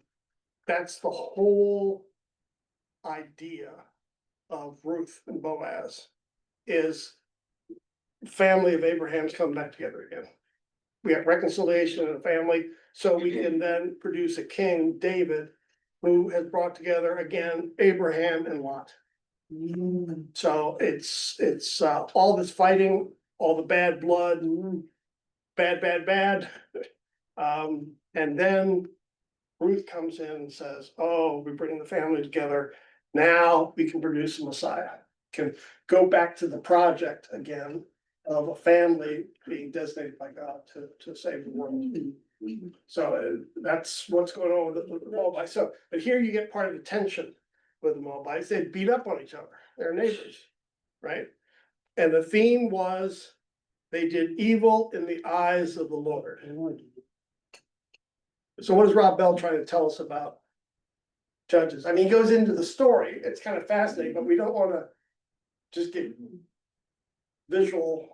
that's the whole idea of Ruth and Boaz is family of Abraham's come back together again. We have reconciliation in the family, so we can then produce a king, David, who has brought together again Abraham and Lot. So it's all this fighting, all the bad blood, bad. And then Ruth comes in and says, oh, we're bringing the family together. Now we can produce a Messiah, can go back to the project again of a family being designated by God to save the world. So that's what's going on with the Moabites. So, but here you get part of the tension with the Moabites. They beat up on each other, their neighbors, right? And the theme was they did evil in the eyes of the Lord. So what is Rob Bell trying to tell us about Judges? I mean, he goes into the story. It's kind of fascinating, but we don't want to just get visual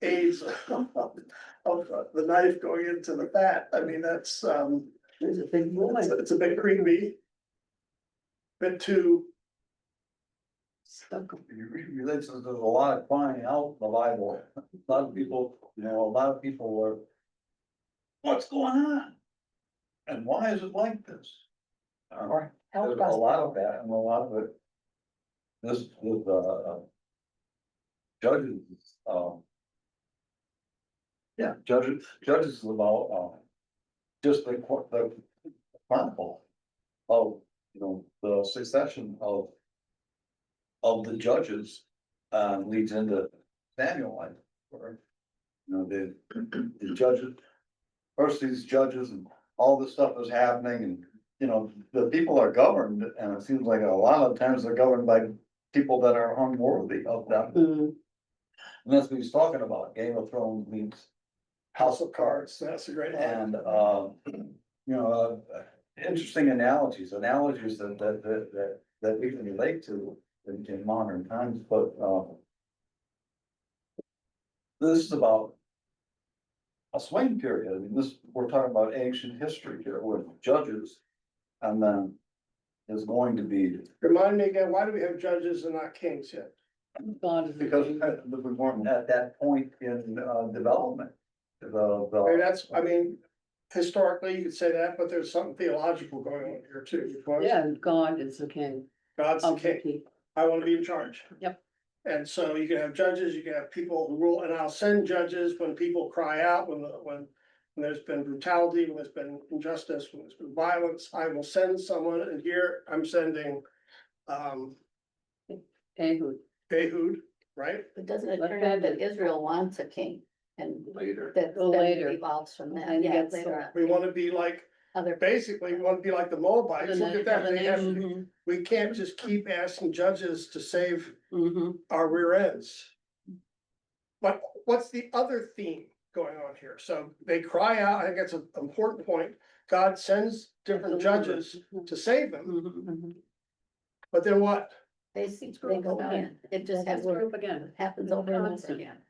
aids of the knife going into the fat. I mean, that's There's a big boy. it's a bit creepy. but to, There's a lot of crying out in the Bible. A lot of people, a lot of people are. What's going on? And why is it like this? There's a lot of that and a lot of it. This with judges, yeah, judges is about, just the chronicle of, the succession of the judges, leads into Samuel, like, where, the judges, first these judges and all this stuff is happening and, the people are governed and it seems like a lot of times they're governed by people that are unworthy of them. And that's what he's talking about. Game of Thrones means House of Cards. that's a great. And, interesting analogies that we can relate to in modern times, but, this is about a swing period. I mean, we're talking about ancient history here with judges. And then is going to be, Remind me again, why do we have judges and not kings yet? God is. because we weren't at that point in, development. Okay, that's, I mean, historically, you could say that, but there's something theological going on here too. Yeah, God is the king God's the of the king. people. I want to be in charge. Yep. And so you can have judges, you can have people who rule, and I'll send judges when people cry out, when there's been brutality, when there's been injustice, when there's been violence, I will send someone, and here I'm sending, Ehud. Ehud, right? But doesn't it But turn out that then- Israel wants a king? And Later. that Go then later. evolves from that, And yeah, gets later the- on. We want to be like, Other, basically, we want to be like the Moabites, look at that, they have, Mhm, we can't just keep asking judges to save mhm. our rear ends. But what's the other theme going on here? So they cry out, I think that's an important point. God sends different judges to save them, Mhm, mhm. but then what? they go in, it just That's happens, group again. happens over and over Constant. again.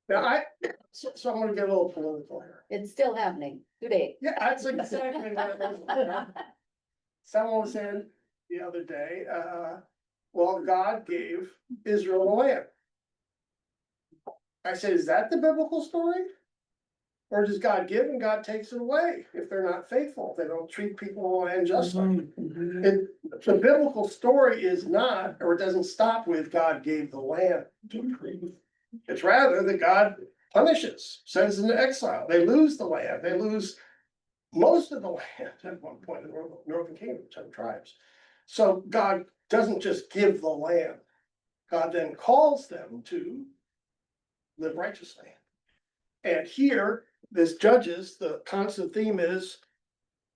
Now so I'm gonna get a little political here. It's still happening today. Yeah, that's exactly what someone was saying the other day, well, God gave Israel a land. I said, is that the biblical story? Or does God give and God takes it away if they're not faithful, if they don't treat people unjustly? The biblical story is not, or it doesn't stop with God gave the land to a people. It's rather that God punishes, sends them to exile. They lose the land. They lose most of the land at one point in the northern kingdom, 10 tribes. So God doesn't just give the land. God then calls them to live righteously. And here, this Judges, the constant theme is,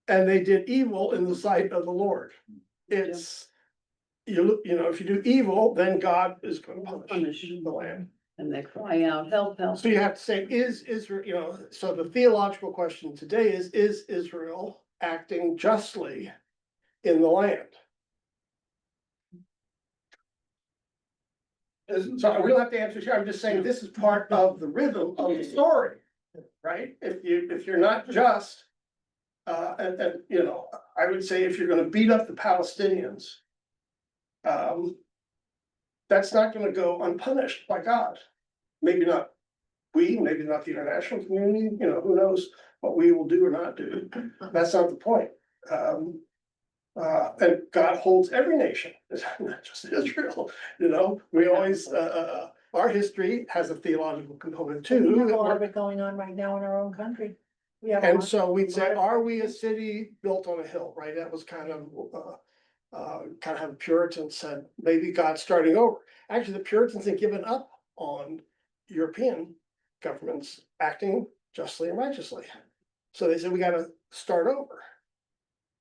and they did evil in the sight of the Lord. It's, if you do evil, then God is going to punish the land. And they cry out, help, help. So you have to say, is Israel, so the theological question today is Israel acting justly in the land? So we don't have to answer here, I'm just saying this is part of the rhythm of the story, right? If you're not just, and I would say if you're gonna beat up the Palestinians, that's not gonna go unpunished by God. Maybe not maybe not the international community, who knows what we will do or not do. That's not the point. And God holds every nation, it's not just Israel, we always, our history has a theological component We have too. a lot of it going on right now in our own country. We have a And lot- so we'd say, lot of- are we a city built on a hill, right? That was kind of how the Puritans said, maybe God's starting over. Actually, the Puritans had given up on European governments acting justly and righteously. So they said, we gotta start over,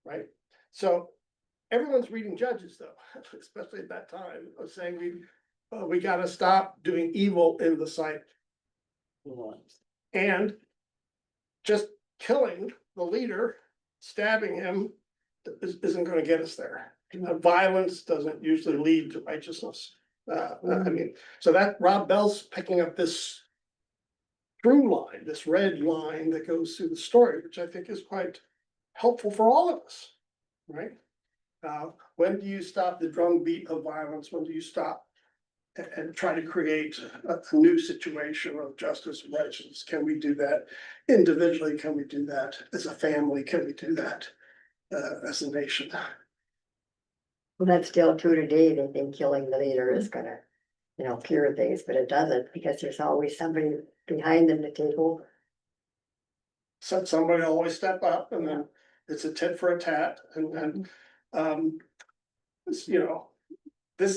right? So everyone's reading Judges though, especially at that time, of saying we gotta stop doing evil in the sight. And just killing the leader, stabbing him isn't gonna get us there. Violence doesn't usually lead to righteousness. So that Rob Bell's picking up this through line, this red line that goes through the story, which I think is quite helpful for all of us, right? When do you stop the drumbeat of violence? When do you stop and try to create a new situation of justice and righteousness? Can we do that individually? Can we do that as a family? Can we do that as a nation? Well, that's still true today. They think killing the leader is gonna, cure things, but it doesn't, because there's always somebody behind them to take over. So somebody will always step up, and then it's a tit for a tat, and this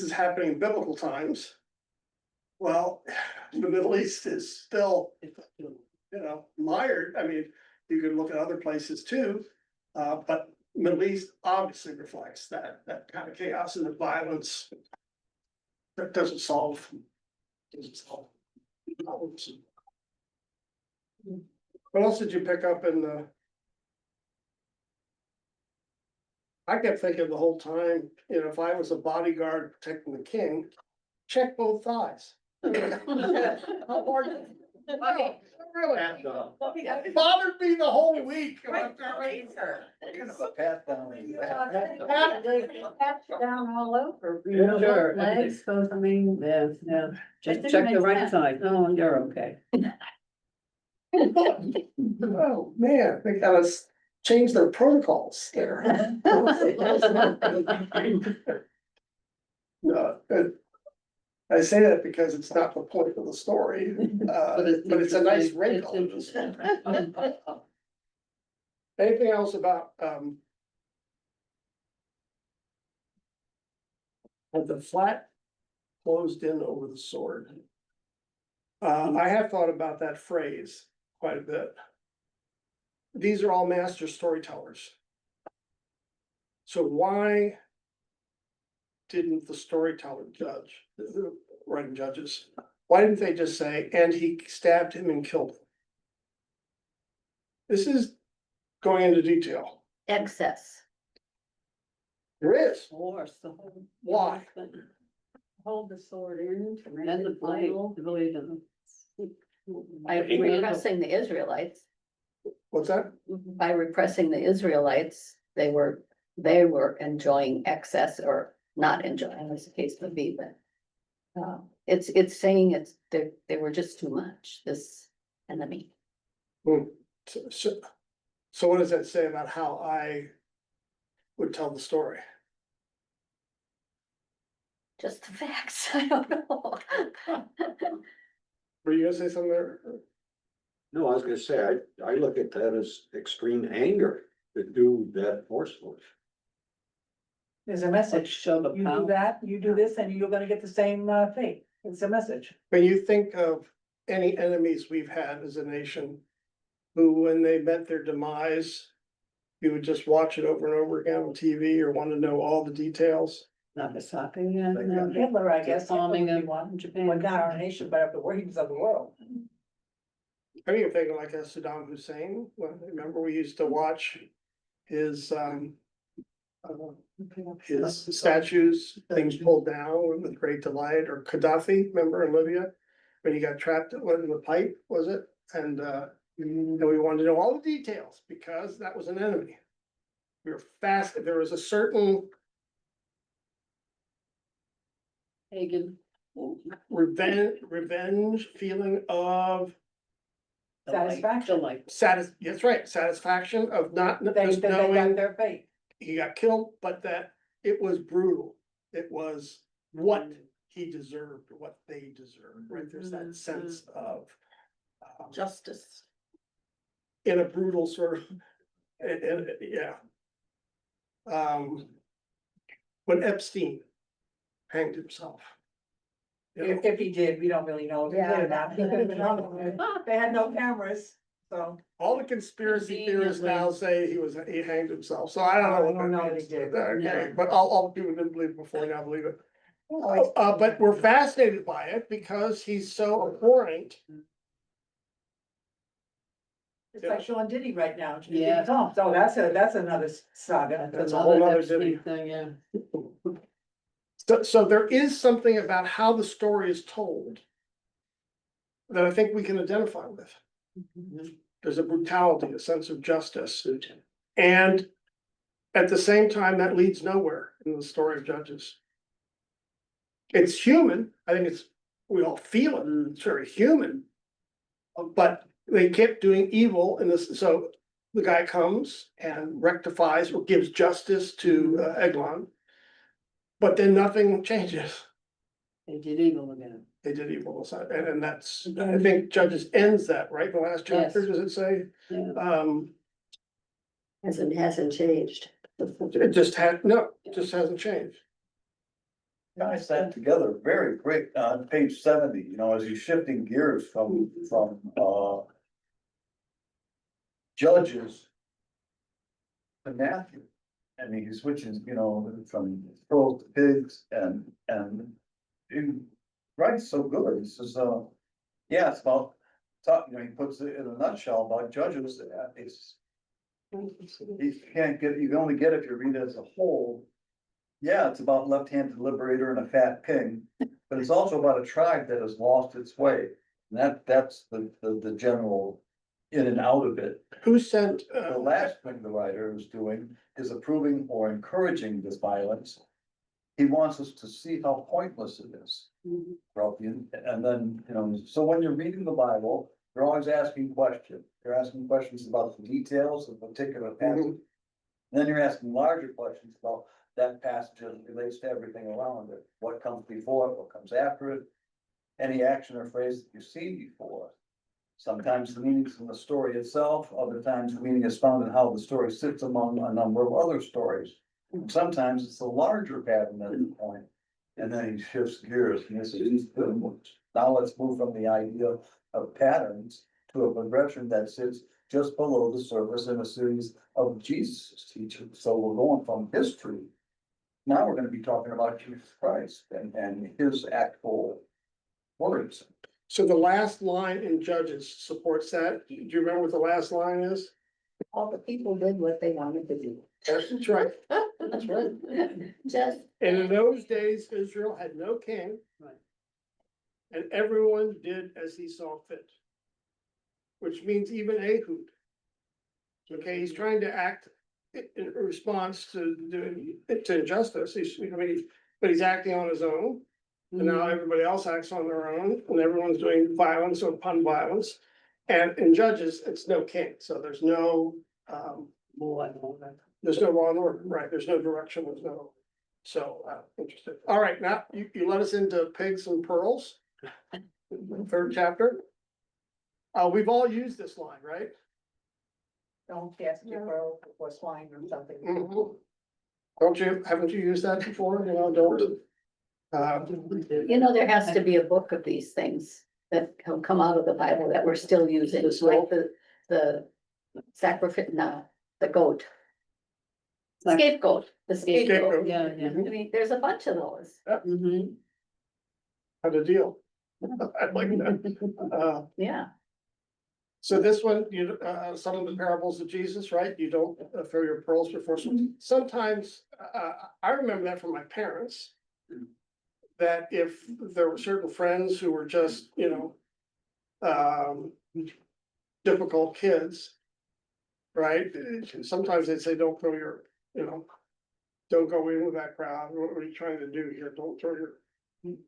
is happening in biblical times. Well, the Middle East is still, mired. I mean, you can look at other places too, but Middle East obviously reflects that kind of chaos and the violence that doesn't solve problems. What else did you pick up in the? I kept thinking the whole time, if I was a bodyguard protecting the king, check both thighs. How hard? Really? It bothered me the whole week. Pat down all over. Sure. Legs, both, I mean, yeah. Just didn't check the make right sense. side. No, you're okay. Oh, man, they gotta change their protocols there. No, I say that because it's not the point of the story, but it's a nice wrinkle. Anything else about, had the flat closed in over the sword? I have thought about that phrase quite a bit. These are all master storytellers. So why didn't the storyteller judge, the writing judges, why didn't they just say, and he stabbed him and killed him? This is going into detail. Excess. There is. Force, the whole. Why? Hold the sword in to make it final. By repressing the Israelites, What's that? by repressing the Israelites, they were enjoying excess, or not enjoying, as the case would be, but. It's saying they were just too much, this enemy. So what does that say about how I would tell the story? Just the facts, I don't know. Were you gonna say something there? No, I was gonna say, I look at that as extreme anger to do that forcefully. There's a message. Show the You do power. that, you do this, and you're gonna get the same fate. It's a message. When you think of any enemies we've had as a nation, who, when they met their demise, you would just watch it over and over again on TV or want to know all the details. Nagasaki, yeah. Hitler, I guess, Bombing Hitler would of be one, Japan. well, not our nation, but of the workings of the world. I mean, you're thinking like a Saddam Hussein. Well, remember we used to watch his statues, things pulled down with great delight, or Gaddafi, remember in Libya? When he got trapped in the pipe, was it? And we wanted to know all the details because that was an enemy. We were fast, there was a certain Hagen. revenge feeling of Satisfaction. that's right, satisfaction of not They just got knowing their fate. he got killed, but that it was brutal. It was what he deserved, what they deserved, right? There's that sense of Justice. in a brutal sort of, yeah. When Epstein hanged himself. you know, If he did, we don't really know if he did or not. He could have been on. They had no cameras, so. all the conspiracy theorists now say he hanged himself, so I don't know. I what don't that know means. if he did. Okay, Yeah. but all people didn't believe it before, now believe it. But we're fascinated by it because he's so abhorrent. It's like Sean Diddy right now. Yeah. So that's another saga. That's a whole nother Epstein Diddy. thing, yeah. So there is something about how the story is told that I think we can identify with. There's a brutality, a sense of justice. And At the same time, that leads nowhere in the story of Judges. It's human, I think we all feel it, and it's very human. But they kept doing evil in this, so the guy comes and rectifies or gives justice to Eglon. But then nothing changes. They did evil again. They did evil, and that's, I think Judges ends that, right? The last chapter, Yes. does it say? Yeah. Hasn't changed. It just hasn't changed. Guys sat together very great on page 70, you know, as he's shifting gears from Judges to Matthew. And he switches, you know, from pearls to pigs and he writes so good. He says, yeah, it's about you know, he puts it in a nutshell about Judges. You can only get if you read it as a whole. Yeah, it's about left-handed liberator and a fat pig, but it's also about a tribe that has lost its way. And that's the general in and out of it. Who sent, The last thing the writer is doing is approving or encouraging this violence. He wants us to see how pointless it is. And then, you know, so when you're reading the Bible, you're always asking questions. You're asking questions about the details of a particular passage. Then you're asking larger questions about that passage as it relates to everything around it. What comes before it, what comes after it, any action or phrase that you've seen before. Sometimes the meaning's in the story itself, other times the meaning is found in how the story sits among a number of other stories. Sometimes it's a larger pattern at the point, and then he shifts gears, and this is good. Now let's move from the idea of patterns to a progression that sits just below the surface in a series of Jesus' teachings. So we're going from history. Now we're gonna be talking about Jesus Christ and his actual words. so the last line in Judges supports that. Do you remember what the last line is? All the people did what they wanted to do. That's right. That's right. Just. And in those days, Israel had no king. Right. And everyone did as he saw fit. Which means even Ehud. Okay, he's trying to act in response to injustice, but he's acting on his own. And now everybody else acts on their own, and everyone's doing violence upon violence. And in Judges, it's no king, so there's no, there's no law and order, right? There's no direction, there's no. So, interesting. All right, now you let us into pigs and pearls. Third chapter. We've all used this line, right? Don't cast your pearl before swine or something. Haven't you used that before? You know, don't. You know, there has to be a book of these things that have come out of the Bible that we're still using, like the sacrifice, no, the goat. Scapegoat, the scapegoat. Yeah, I mean, there's a bunch of those. Mhm. How to deal. I like that. Yeah, So this one, some of the parables of Jesus, right? You don't throw your pearls before someone. Sometimes, I remember that from my parents. That if there were certain friends who were just, difficult kids. Right? Sometimes they'd say, don't throw your, don't go in with that crowd. What are you trying to do here? Don't throw your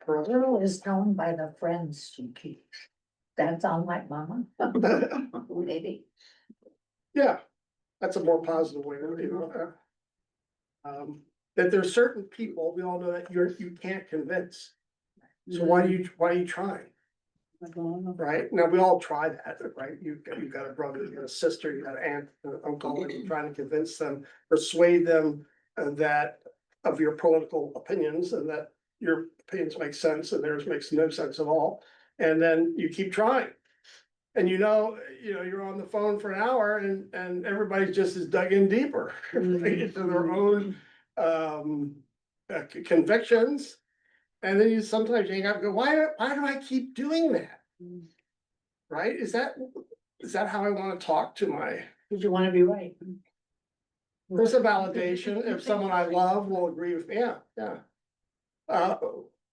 pearls. Pearl is known by the friends you keep. That sound like mama? maybe. Yeah, that's a more positive way to, that there's certain people, we all know that you can't convince. So why are you trying? Right? Now, we all try that, right? You've got a brother, you got a sister, you got an aunt, an uncle, and you're trying to convince them, persuade them that of your political opinions and that your opinions make sense and theirs makes no sense at all. And then you keep trying. And you're on the phone for an hour and everybody's just as dug in deeper right, into their own convictions. And then you sometimes hang up and go, why do I keep doing that? Right? Is that how I want to talk to my? Did you wanna be right? There's a validation if someone I love will agree with me. Yeah.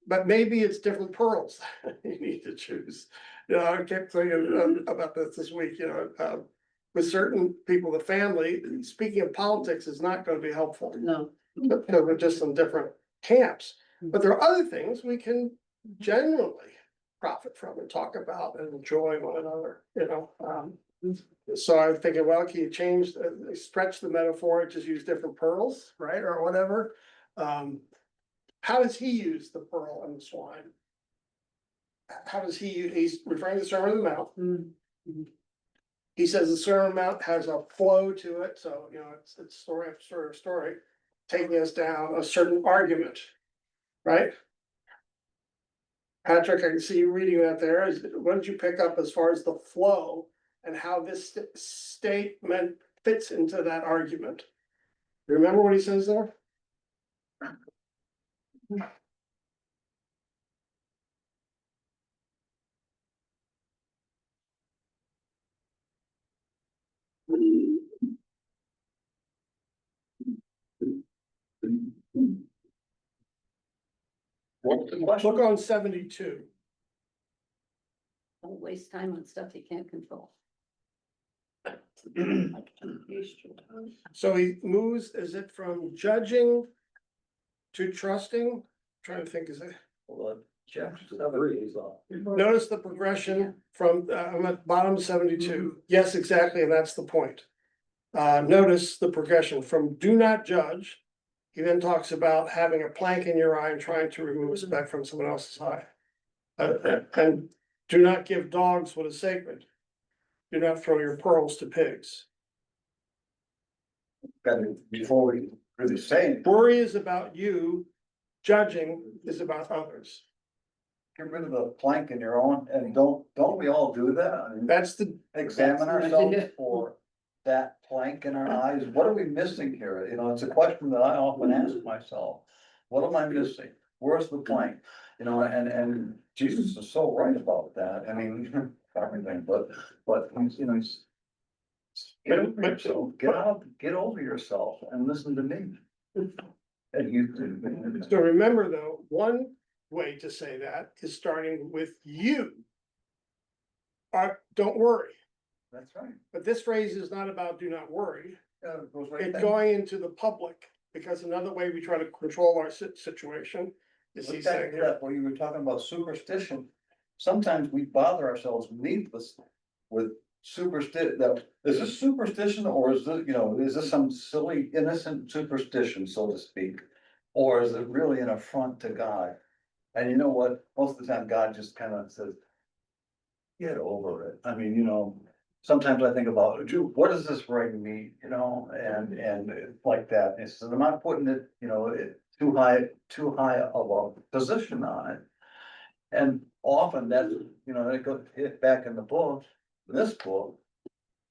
But maybe it's different pearls you need to choose. I kept thinking about this week, with certain people, the family, speaking of politics is not gonna be helpful. No. Because we're just in different camps. But there are other things we can genuinely profit from and talk about and enjoy one another, you know? So I'm thinking, well, can you change, stretch the metaphor, just use different pearls, right, or whatever? How does he use the pearl and the swine? How does he's referring to the Sermon on the Mount. He says the Sermon on the Mount has a flow to it, so, you know, it's story after story after story, taking us down a certain argument, right? Patrick, I can see you reading that there. What did you pick up as far as the flow and how this statement fits into that argument? Remember what he says there? What's the question? Look on 72. Don't waste time on stuff you can't control. So he moves, is it from judging to trusting? Trying to think, is it? Chapter 3 is off. Notice the progression from, I'm at bottom 72. Yes, exactly, and that's the point. Notice the progression from do not judge. He then talks about having a plank in your eye and trying to remove a speck from someone else's eye. And do not give dogs what is sacred. Do not throw your pearls to pigs. Before we really say it, Worry is about you, judging is about others. get rid of the plank in your own, and don't we all do that? I mean, That's the, examine ourselves for that plank in our eyes. What are we missing here? You know, it's a question that I often ask myself. What am I missing? Where's the plank? You know, and Jesus is so right about that. I mean, everything, but he's, you know, he's. Get over yourself, get over yourself and listen to me. And you. so remember though, one way to say that is starting with you. Don't worry, That's right. but this phrase is not about do not worry. Yeah, it goes right It's there. going into the public, because another way we try to control our situation is Look he's back saying to here. that, when you were talking about superstition, sometimes we bother ourselves needlessly with superstition. Is this superstition, or is this, you know, is this some silly innocent superstition, so to speak? Or is it really an affront to God? And you know what, most of the time God just kind of says, get over it. I mean, you know, sometimes I think about, Drew, what does this bring me, you know, and like that. And so I'm not putting it, you know, too high of a position on it. And often that's, you know, it goes hit back in the book, this book,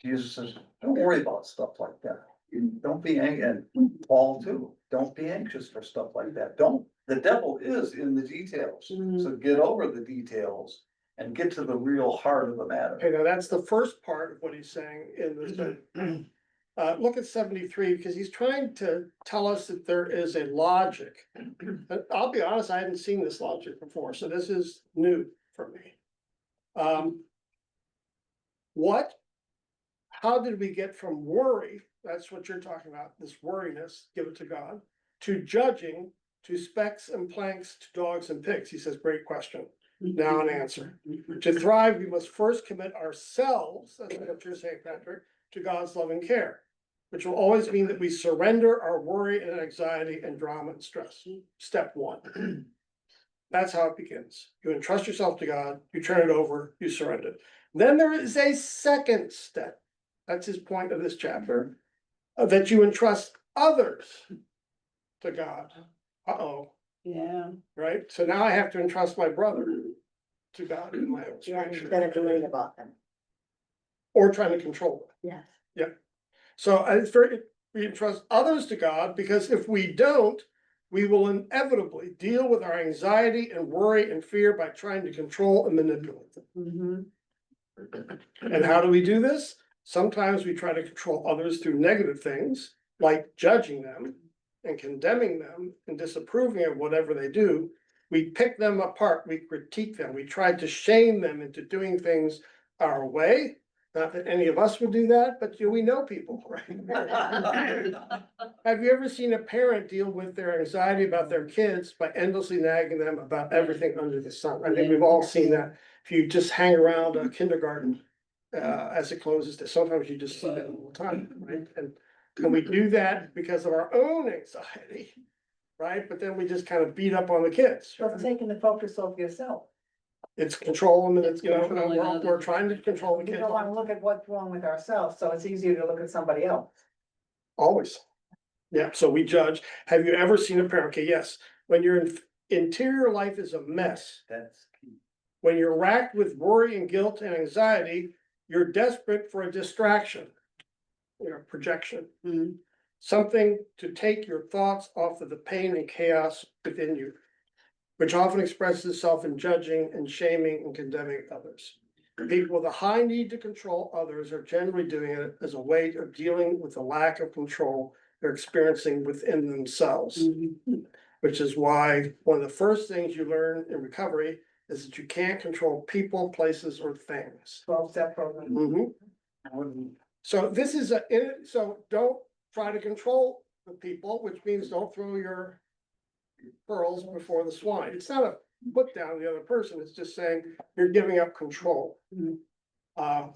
Jesus says, don't worry about stuff like that. Don't be and Paul too, don't be anxious for stuff like that. The devil is in the details, so get over the details and get to the real heart of the matter. Okay, now that's the first part of what he's saying in this. Look at 73, because he's trying to tell us that there is a logic. But I'll be honest, I hadn't seen this logic before, so this is new for me. How did we get from worry, that's what you're talking about, this worriness, give it to God, to judging, to specks and planks, to dogs and pigs? He says, great question. Now an answer. To thrive, we must first commit ourselves, that's what you're saying, Patrick, to God's loving care, which will always mean that we surrender our worry and anxiety and drama and stress. Step one. That's how it begins. You entrust yourself to God, you turn it over, you surrender. Then there is a second step. That's his point of this chapter, that you entrust others to God. Uh-oh. Yeah. Right? So now I have to entrust my brother to God in my own situation. Instead of worrying about them. Or trying to control it. Yes. So it's very, we entrust others to God, because if we don't, we will inevitably deal with our anxiety and worry and fear by trying to control and manipulate them. And how do we do this? Sometimes we try to control others through negative things, like judging them and condemning them and disapproving of whatever they do. We pick them apart, we critique them, we try to shame them into doing things our way, Not that any of us would do that, but we know people, right? Have you ever seen a parent deal with their anxiety about their kids by endlessly nagging them about everything under the sun? I think we've all seen that. If you just hang around a kindergarten, as it closes, sometimes you just see that all the time, right? And we do that because of our own anxiety, right? But then we just kind of beat up on the kids. Well, taking the focus off yourself. It's control them and it's, It's controlling we're others. trying to control the We kids. don't wanna look at what's wrong with ourselves, so it's easier to look at somebody else. Always. Yeah, so we judge. Have you ever seen a parent? Okay, yes, when your interior life is a mess, That's key. when you're racked with worry and guilt and anxiety, you're desperate for a distraction. Projection. Mhm. Something to take your thoughts off of the pain and chaos within you, which often expresses itself in judging and shaming and condemning others. People with a high need to control others are generally doing it as a way of dealing with the lack of control they're experiencing within themselves. Which is why one of the first things you learn in recovery is that you can't control people, places, or things. 12-step program. So this is so don't try to control the people, which means don't throw your pearls before the swine. It's not a put down the other person, it's just saying you're giving up control.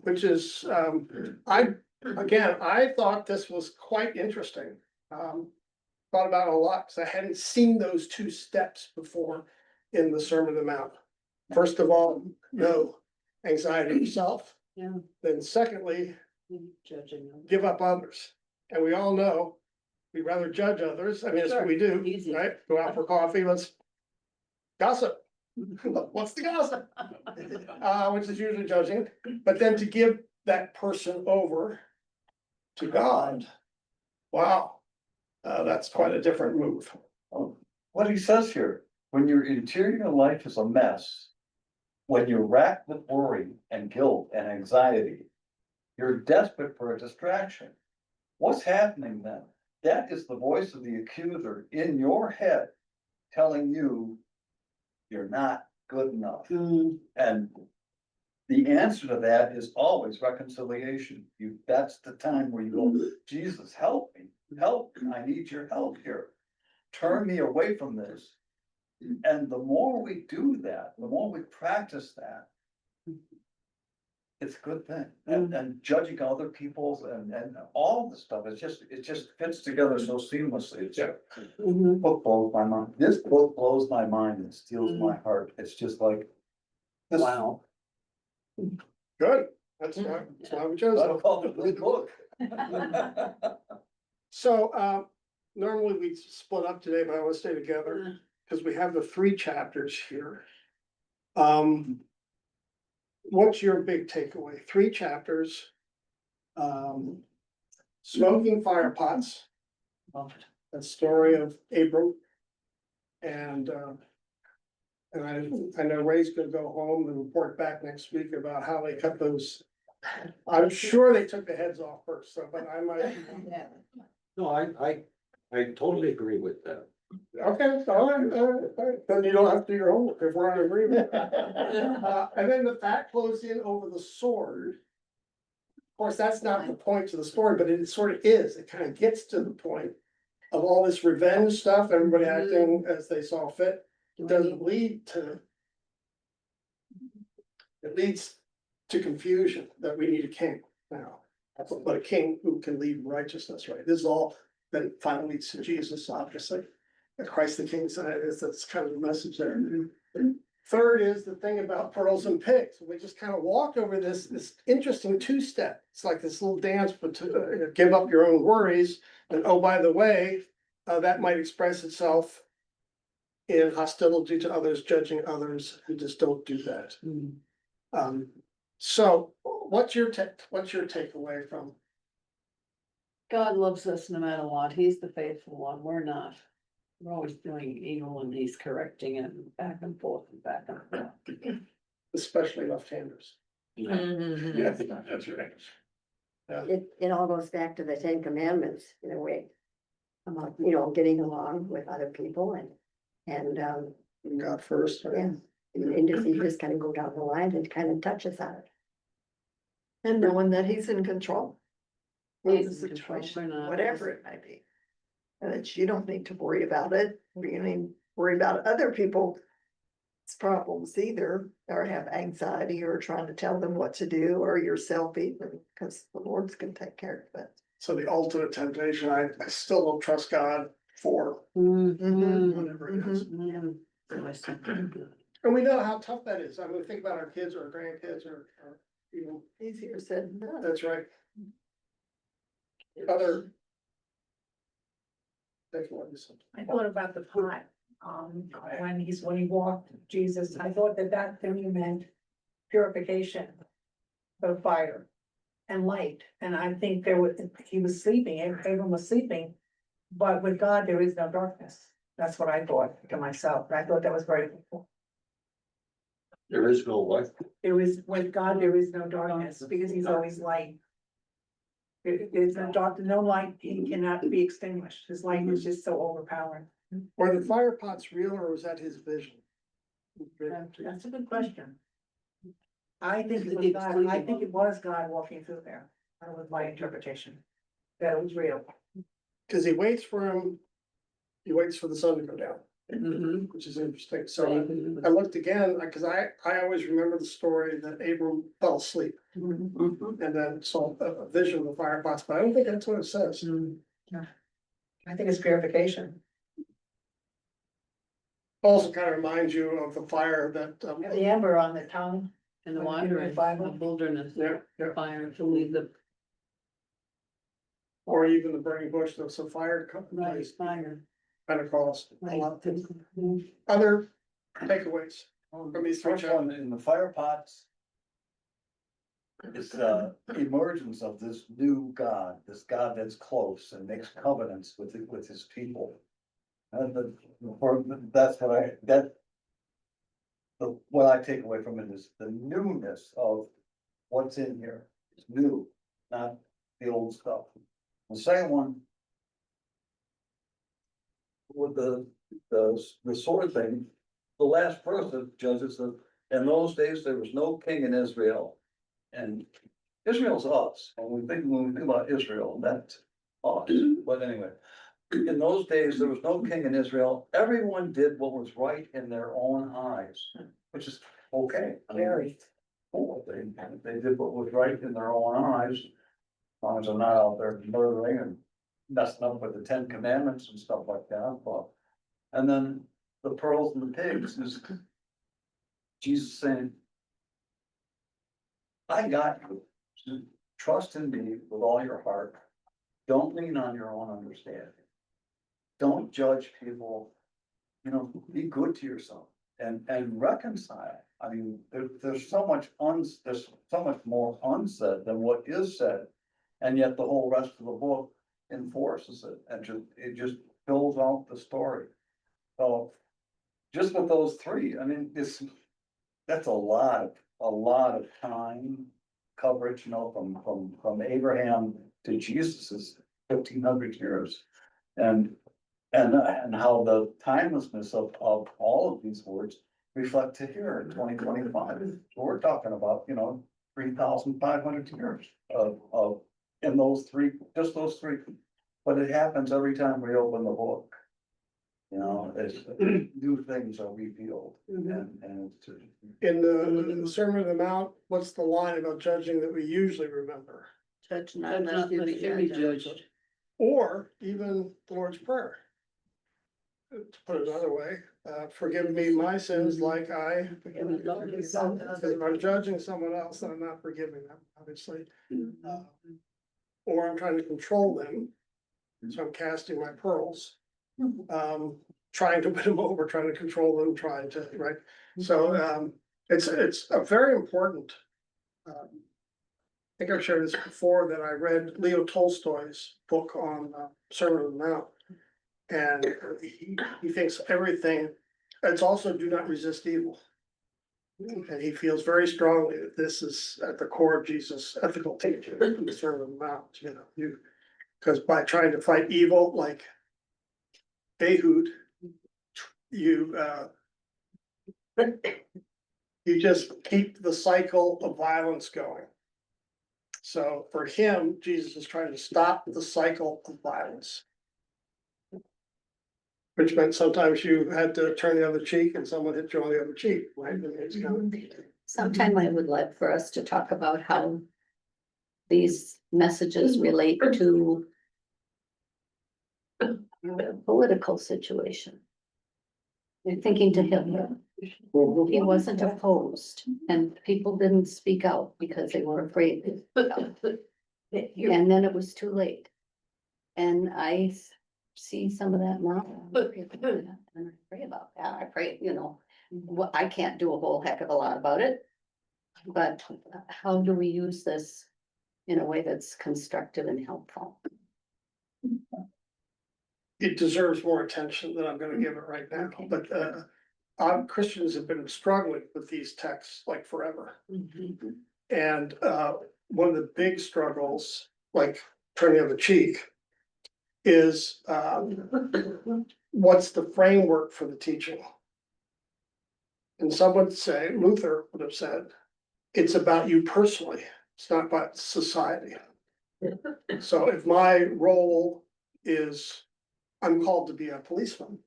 Which is, I thought this was quite interesting. Thought about it a lot, because I hadn't seen those two steps before in the Sermon on the Mount. First of all, no anxiety yourself. Yeah. Then secondly, Judging them. give up others. And we all know, we rather judge others. I mean, that's what we do, Easy. right? Go out for coffee, let's gossip. What's the gossip? Which is usually judging, but then to give that person over to God. Wow, that's quite a different move. What he says here, when your interior life is a mess, when you're racked with worry and guilt and anxiety, you're desperate for a distraction. What's happening then? That is the voice of the accuser in your head telling you you're not good enough. And the answer to that is always reconciliation. That's the time where you go, Jesus, help me, I need your help here. Turn me away from this. And the more we do that, the more we practice that, it's a good thing. And judging other people's and all the stuff, it just fits together so seamlessly. It's book blows my mind. This book blows my mind and steals my heart. It's just like, wow. Good, that's why we chose I it. call it a good book. So, normally we split up today, but I want to stay together, because we have the 3 chapters here. What's your big takeaway? 3 chapters. Smoking fire pots. A story of Abram. And I know Ray's gonna go home and report back next week about how they cut those. I'm sure they took the heads off first, so, but I might. No, I totally agree with that. Okay, all right, then you don't have to do your homework if we're on agreement. And then the fat closed in over the sword. Of course, that's not the point to the story, but it sort of is, it kind of gets to the point of all this revenge stuff, everybody acting as they saw fit. It doesn't lead to. It leads to confusion that we need a king now, but a king who can lead in righteousness, right? This is all then finally leads to Jesus, obviously. Christ the King, that's kind of the message there. Third is the thing about pearls and pigs. We just kind of walk over this interesting 2-step. It's like this little dance, but to give up your own worries. And oh, by the way, that might express itself in hostility to others, judging others who just don't do that. So what's your takeaway from? God loves us no matter what. He's the faithful one. We're not. We're always doing evil and he's correcting it back and forth and back and forth. Especially left-handers. Yes, that's right. It all goes back to the 10 Commandments in a way. About, getting along with other people and God first. Right? yeah. And you just kind of go down the line and kind of touches on it. And knowing that he's in control. of the He's in control situation, or not. whatever it may be. And that you don't need to worry about it, or you need to worry about other people's problems either, or have anxiety or trying to tell them what to do, or yourself even, because the Lord's gonna take care of it. So the ultimate temptation, I still don't trust God for Mhm. whatever it is. Mhm. Always something good. And we know how tough that is. I mean, think about our kids or our grandkids or, you know, Easier said than done. that's right. Other. Thank you, what you said. I thought about the pot, when he walked Jesus, I thought that thing meant purification. Of fire and light, and I think he was sleeping, Abram was sleeping. But with God, there is no darkness, that's what I thought to myself, and I thought that was very cool. There is no what? With God, there is no darkness, because he's always light. There's no dark, no light, he cannot be extinguished, his light is just so overpowering. Were the fire pots real or was that his vision? That's a good question. I think it was God walking through there, that was my interpretation, that it was real. Cause he waits for him. He waits for the sun to go down, Mhm. which is interesting. So I looked again, cause I always remember the story that Abram fell asleep Mhm. and then saw a vision of the fire pots, but I don't think that's what it says. I think it's purification. Also kind of reminds you of the fire that, The amber on the tongue. And the Like water in in the Bible. the wilderness, yeah, yeah, fire to lead the or even the burning bush, that's a fire. right fire. Pentecost, a Right. lot of things. Other takeaways from these three First one, in the fire pots. It's the emergence of this new God, this God that's close and makes covenants with his people. And that's what I take away from it is the newness of what's in here. It's new, not the old stuff. The second one. With the sword thing, the last verse of Judges, in those days, there was no king in Israel. And Israel's us, when we think about Israel, that's us, but anyway. In those days, there was no king in Israel, everyone did what was right in their own eyes, which is okay. I mean, Very. cool. They did what was right in their own eyes. As long as they're not out there murdering and messing up with the 10 Commandments and stuff like that, but. And then the pearls and the pigs is Jesus saying, I got you, trust in me with all your heart, don't lean on your own understanding. Don't judge people, be good to yourself and reconcile. I mean, there's so much more unsaid than what is said. And yet the whole rest of the book enforces it and it just fills out the story. So just with those three, I mean, that's a lot of time coverage, from Abraham to Jesus is 1,500 years. And how the timelessness of all of these words reflect to here in 2025. We're talking about, 3,500 years of, in those three, just those three. But it happens every time we open the book. It's new things are revealed and it's just. In the Sermon on the Mount, what's the line about judging that we usually remember? Judge not, lest you be judged. Or even the Lord's Prayer. To put it another way, forgive me my sins like I. Because if I'm judging someone else, then I'm not forgiving them, obviously. Or I'm trying to control them. So I'm casting my pearls. Trying to win them over, trying to control them, right? So, it's a very important. I think I've shared this before, that I read Leo Tolstoy's book on Sermon on the Mount. And he thinks everything, it's also do not resist evil. And he feels very strongly that this is at the core of Jesus' ethical teaching, the Sermon on the Mount, because by trying to fight evil like Ehud, you just keep the cycle of violence going. So for him, Jesus is trying to stop the cycle of violence. Which meant sometimes you had to turn the other cheek and someone hit you on the other cheek, right? And it's kind of- Sometime I would like for us to talk about how these messages relate to the political situation. You're thinking to Hitler, he wasn't opposed, and people didn't speak out because they were afraid to speak out. And then it was too late. And see some of that now. And I pray about that. I pray, I can't do a whole heck of a lot about it. But how do we use this in a way that's constructive and helpful? It deserves more attention than I'm gonna give it right now, Okay. but Christians have been struggling with these texts like forever. And one of the big struggles, like turning the other cheek, is what's the framework for the teaching? And some would say, Luther would have said, it's about you personally, it's not about society. So if my role is, I'm called to be a policeman,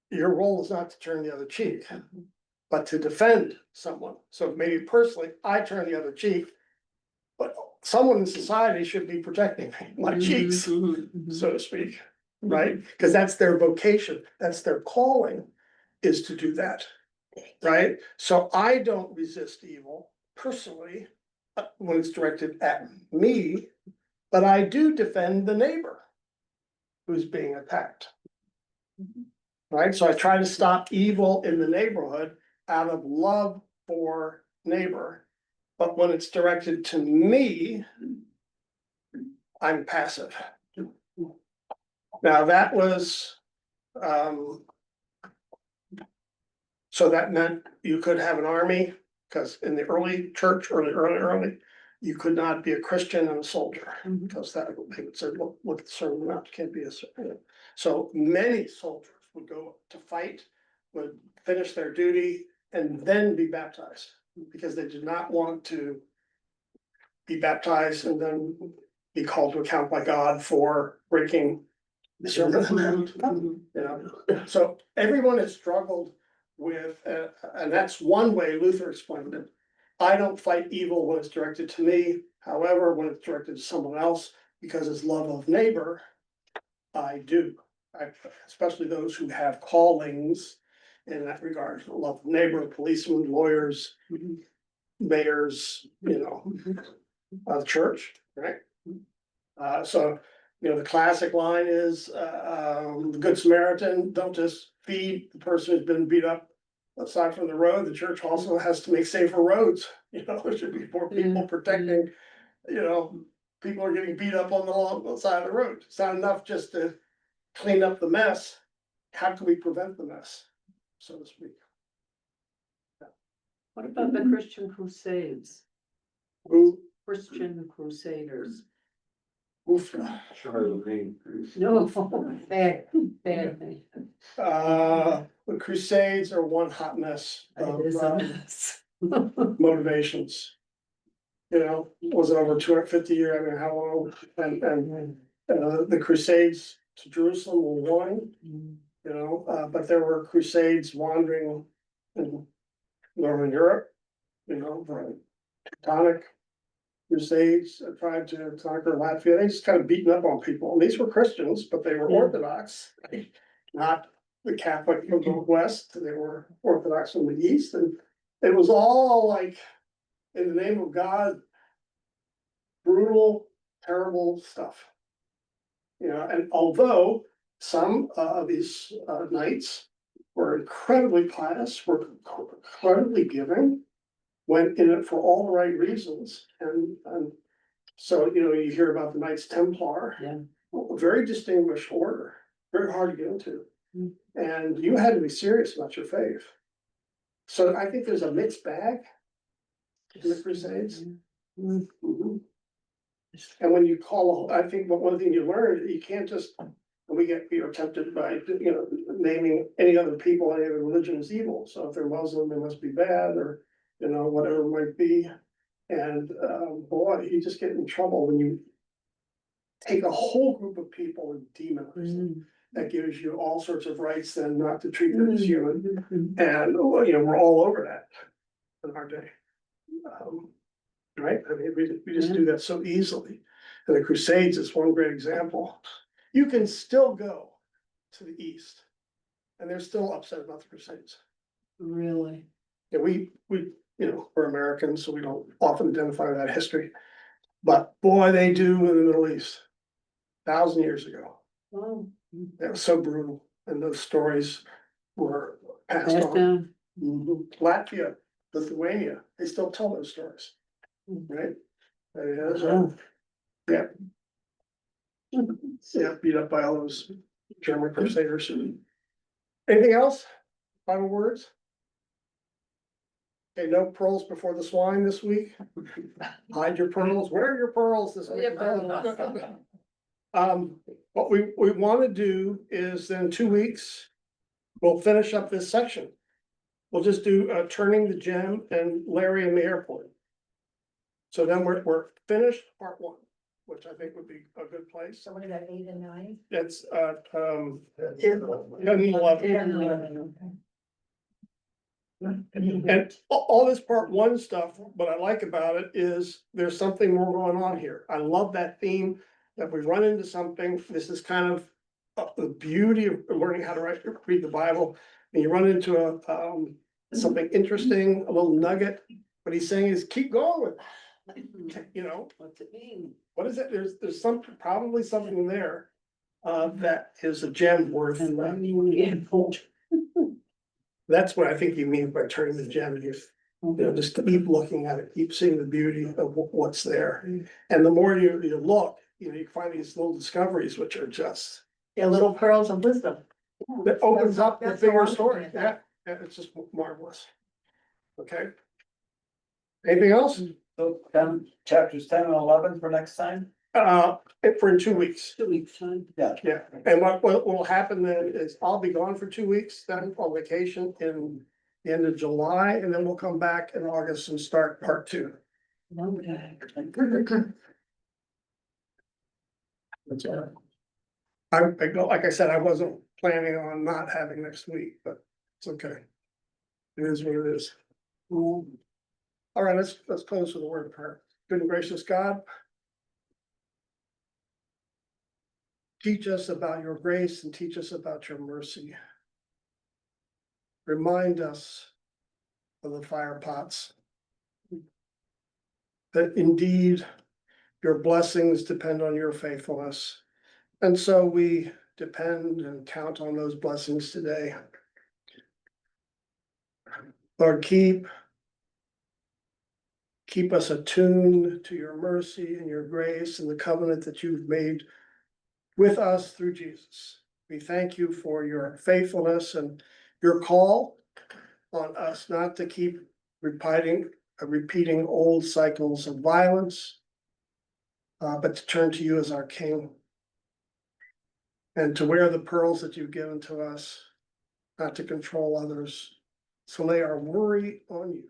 your role is not to turn the other cheek, but to defend someone. So maybe personally, I turn the other cheek, but someone in society should be protecting my cheeks, so to speak, right? Because that's their vocation, that's their calling, is to do that, right? So I don't resist evil personally when it's directed at me, but I do defend the neighbor who's being attacked. Right, so I try to stop evil in the neighborhood out of love for neighbor. But when it's directed to me, I'm passive. Now that was, so that meant you could have an army, because in the early church, early, you could not be a Christian and a soldier, because that they would say, look at the Sermon on the Mount, you can't be a soldier. So many soldiers would go to fight, would finish their duty, and then be baptized, because they did not want to be baptized and then be called to account by God for breaking the Sermon on the Mount. You know, so everyone has struggled with, and that's one way Luther explained it. I don't fight evil when it's directed to me. However, when it's directed to someone else, because it's love of neighbor, I do. Especially those who have callings in that regard, love of neighbor, policemen, lawyers, mayors, the church, right? So, the classic line is, the Good Samaritan, don't just feed the person who's been beat up aside from the road. The church also has to make safer roads. There should be more people protecting, people are getting beat up on the side of the road. It's not enough just to clean up the mess. How can we prevent the mess, so to speak? What about the Christian Crusades? Who? Christian Crusaders? Oof. Charlemagne. No, bad thing. The Crusades are one hot mess of It is a mess. motivations. Was it over 250 years? I mean, how long? And the Crusades to Jerusalem were one, but there were Crusades wandering in Northern Europe, the Teutonic Crusades tried to conquer Latvia. They just kind of beating up on people. And these were Christians, but they were Orthodox, not the Catholic from the West. They were Orthodox from the East. And it was all like, in the name of God, brutal, terrible stuff. And although some of these knights were incredibly pious, were incredibly giving, went in it for all the right reasons, and so you hear about the Knights Templar, a very distinguished order, very hard to get into, and you had to be serious about your faith. So I think there's a mixed bag in the Crusades. Mhm. And when you I think one thing you learn, you can't just, we are tempted by naming any other people, any other religion as evil. So if they're Muslim, they must be bad, or whatever it might be. And, boy, you just get in trouble when you take a whole group of people and demonize them. That gives you all sorts of rights then not to treat them as human. And, well, you know, we're all over that in our day. Right? I mean, we just do that so easily. And the Crusades is one great example. You can still go to the East and they're still upset about the Crusades. Really? Yeah, we, you know, we're Americans, so we don't often identify with that history. But boy, they do in the Middle East. 1,000 years ago. Wow. It was so brutal, and those stories were passed Passed on. down. Latvia, Lithuania, they still tell those stories, right? Wow. Yeah. Yeah, beat up by all those German crusaders. Anything else? Final words? Okay, no pearls before the swine this week. Hide your pearls. Where are your pearls this week? What we want to do is in 2 weeks, we'll finish up this section. We'll just do turning the gem and Larry in the airport. So then we're finished part 1, which I think would be a good place. So what is that, 8 and 9? That's 10 and 11. 10 and 11, And all this part 1 stuff, what I like about it is there's something more going on here. I love that theme, that we run into something. This is kind of the beauty of learning how to read the Bible. And you run into something interesting, a little nugget. What he's saying is keep going with it. You know, What's it mean? what is it? There's probably something there that is a gem worth. And let me airport. That's what I think you mean by turning the gem. You know, just keep looking at it, keep seeing the beauty of what's there. And the more you look, you know, you find these little discoveries, which are just, Yeah, little pearls of wisdom. that opens up the That's how bigger I'm story. looking Yeah, at yeah, it's just marvelous. Okay. Anything else? So chapters 10 and 11 for next time? For in 2 weeks. 2 weeks time. Yeah, and what will happen then is I'll be gone for 2 weeks, then on vacation in the end of July, and then we'll come back in August and start part 2. Okay. That's all right. I go, like I said, I wasn't planning on not having next week, but it's okay. It is what it is. All right, let's close with a word of prayer. Good and gracious God, teach us about your grace and teach us about your mercy. Remind us of the fire pots. That indeed your blessings depend on your faithfulness. And so we depend and count on those blessings today. Lord, keep us attuned to your mercy and your grace and the covenant that you've made with us through Jesus. We thank you for your faithfulness and your call on us not to keep repeating old cycles of violence, but to turn to you as our King and to wear the pearls that you've given to us, not to control others. So lay our worry on you.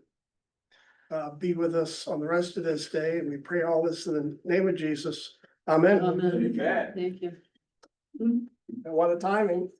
Be with us on the rest of this day, and we pray all this in the name of Jesus. Amen. Amen. Thank you. And what a timing.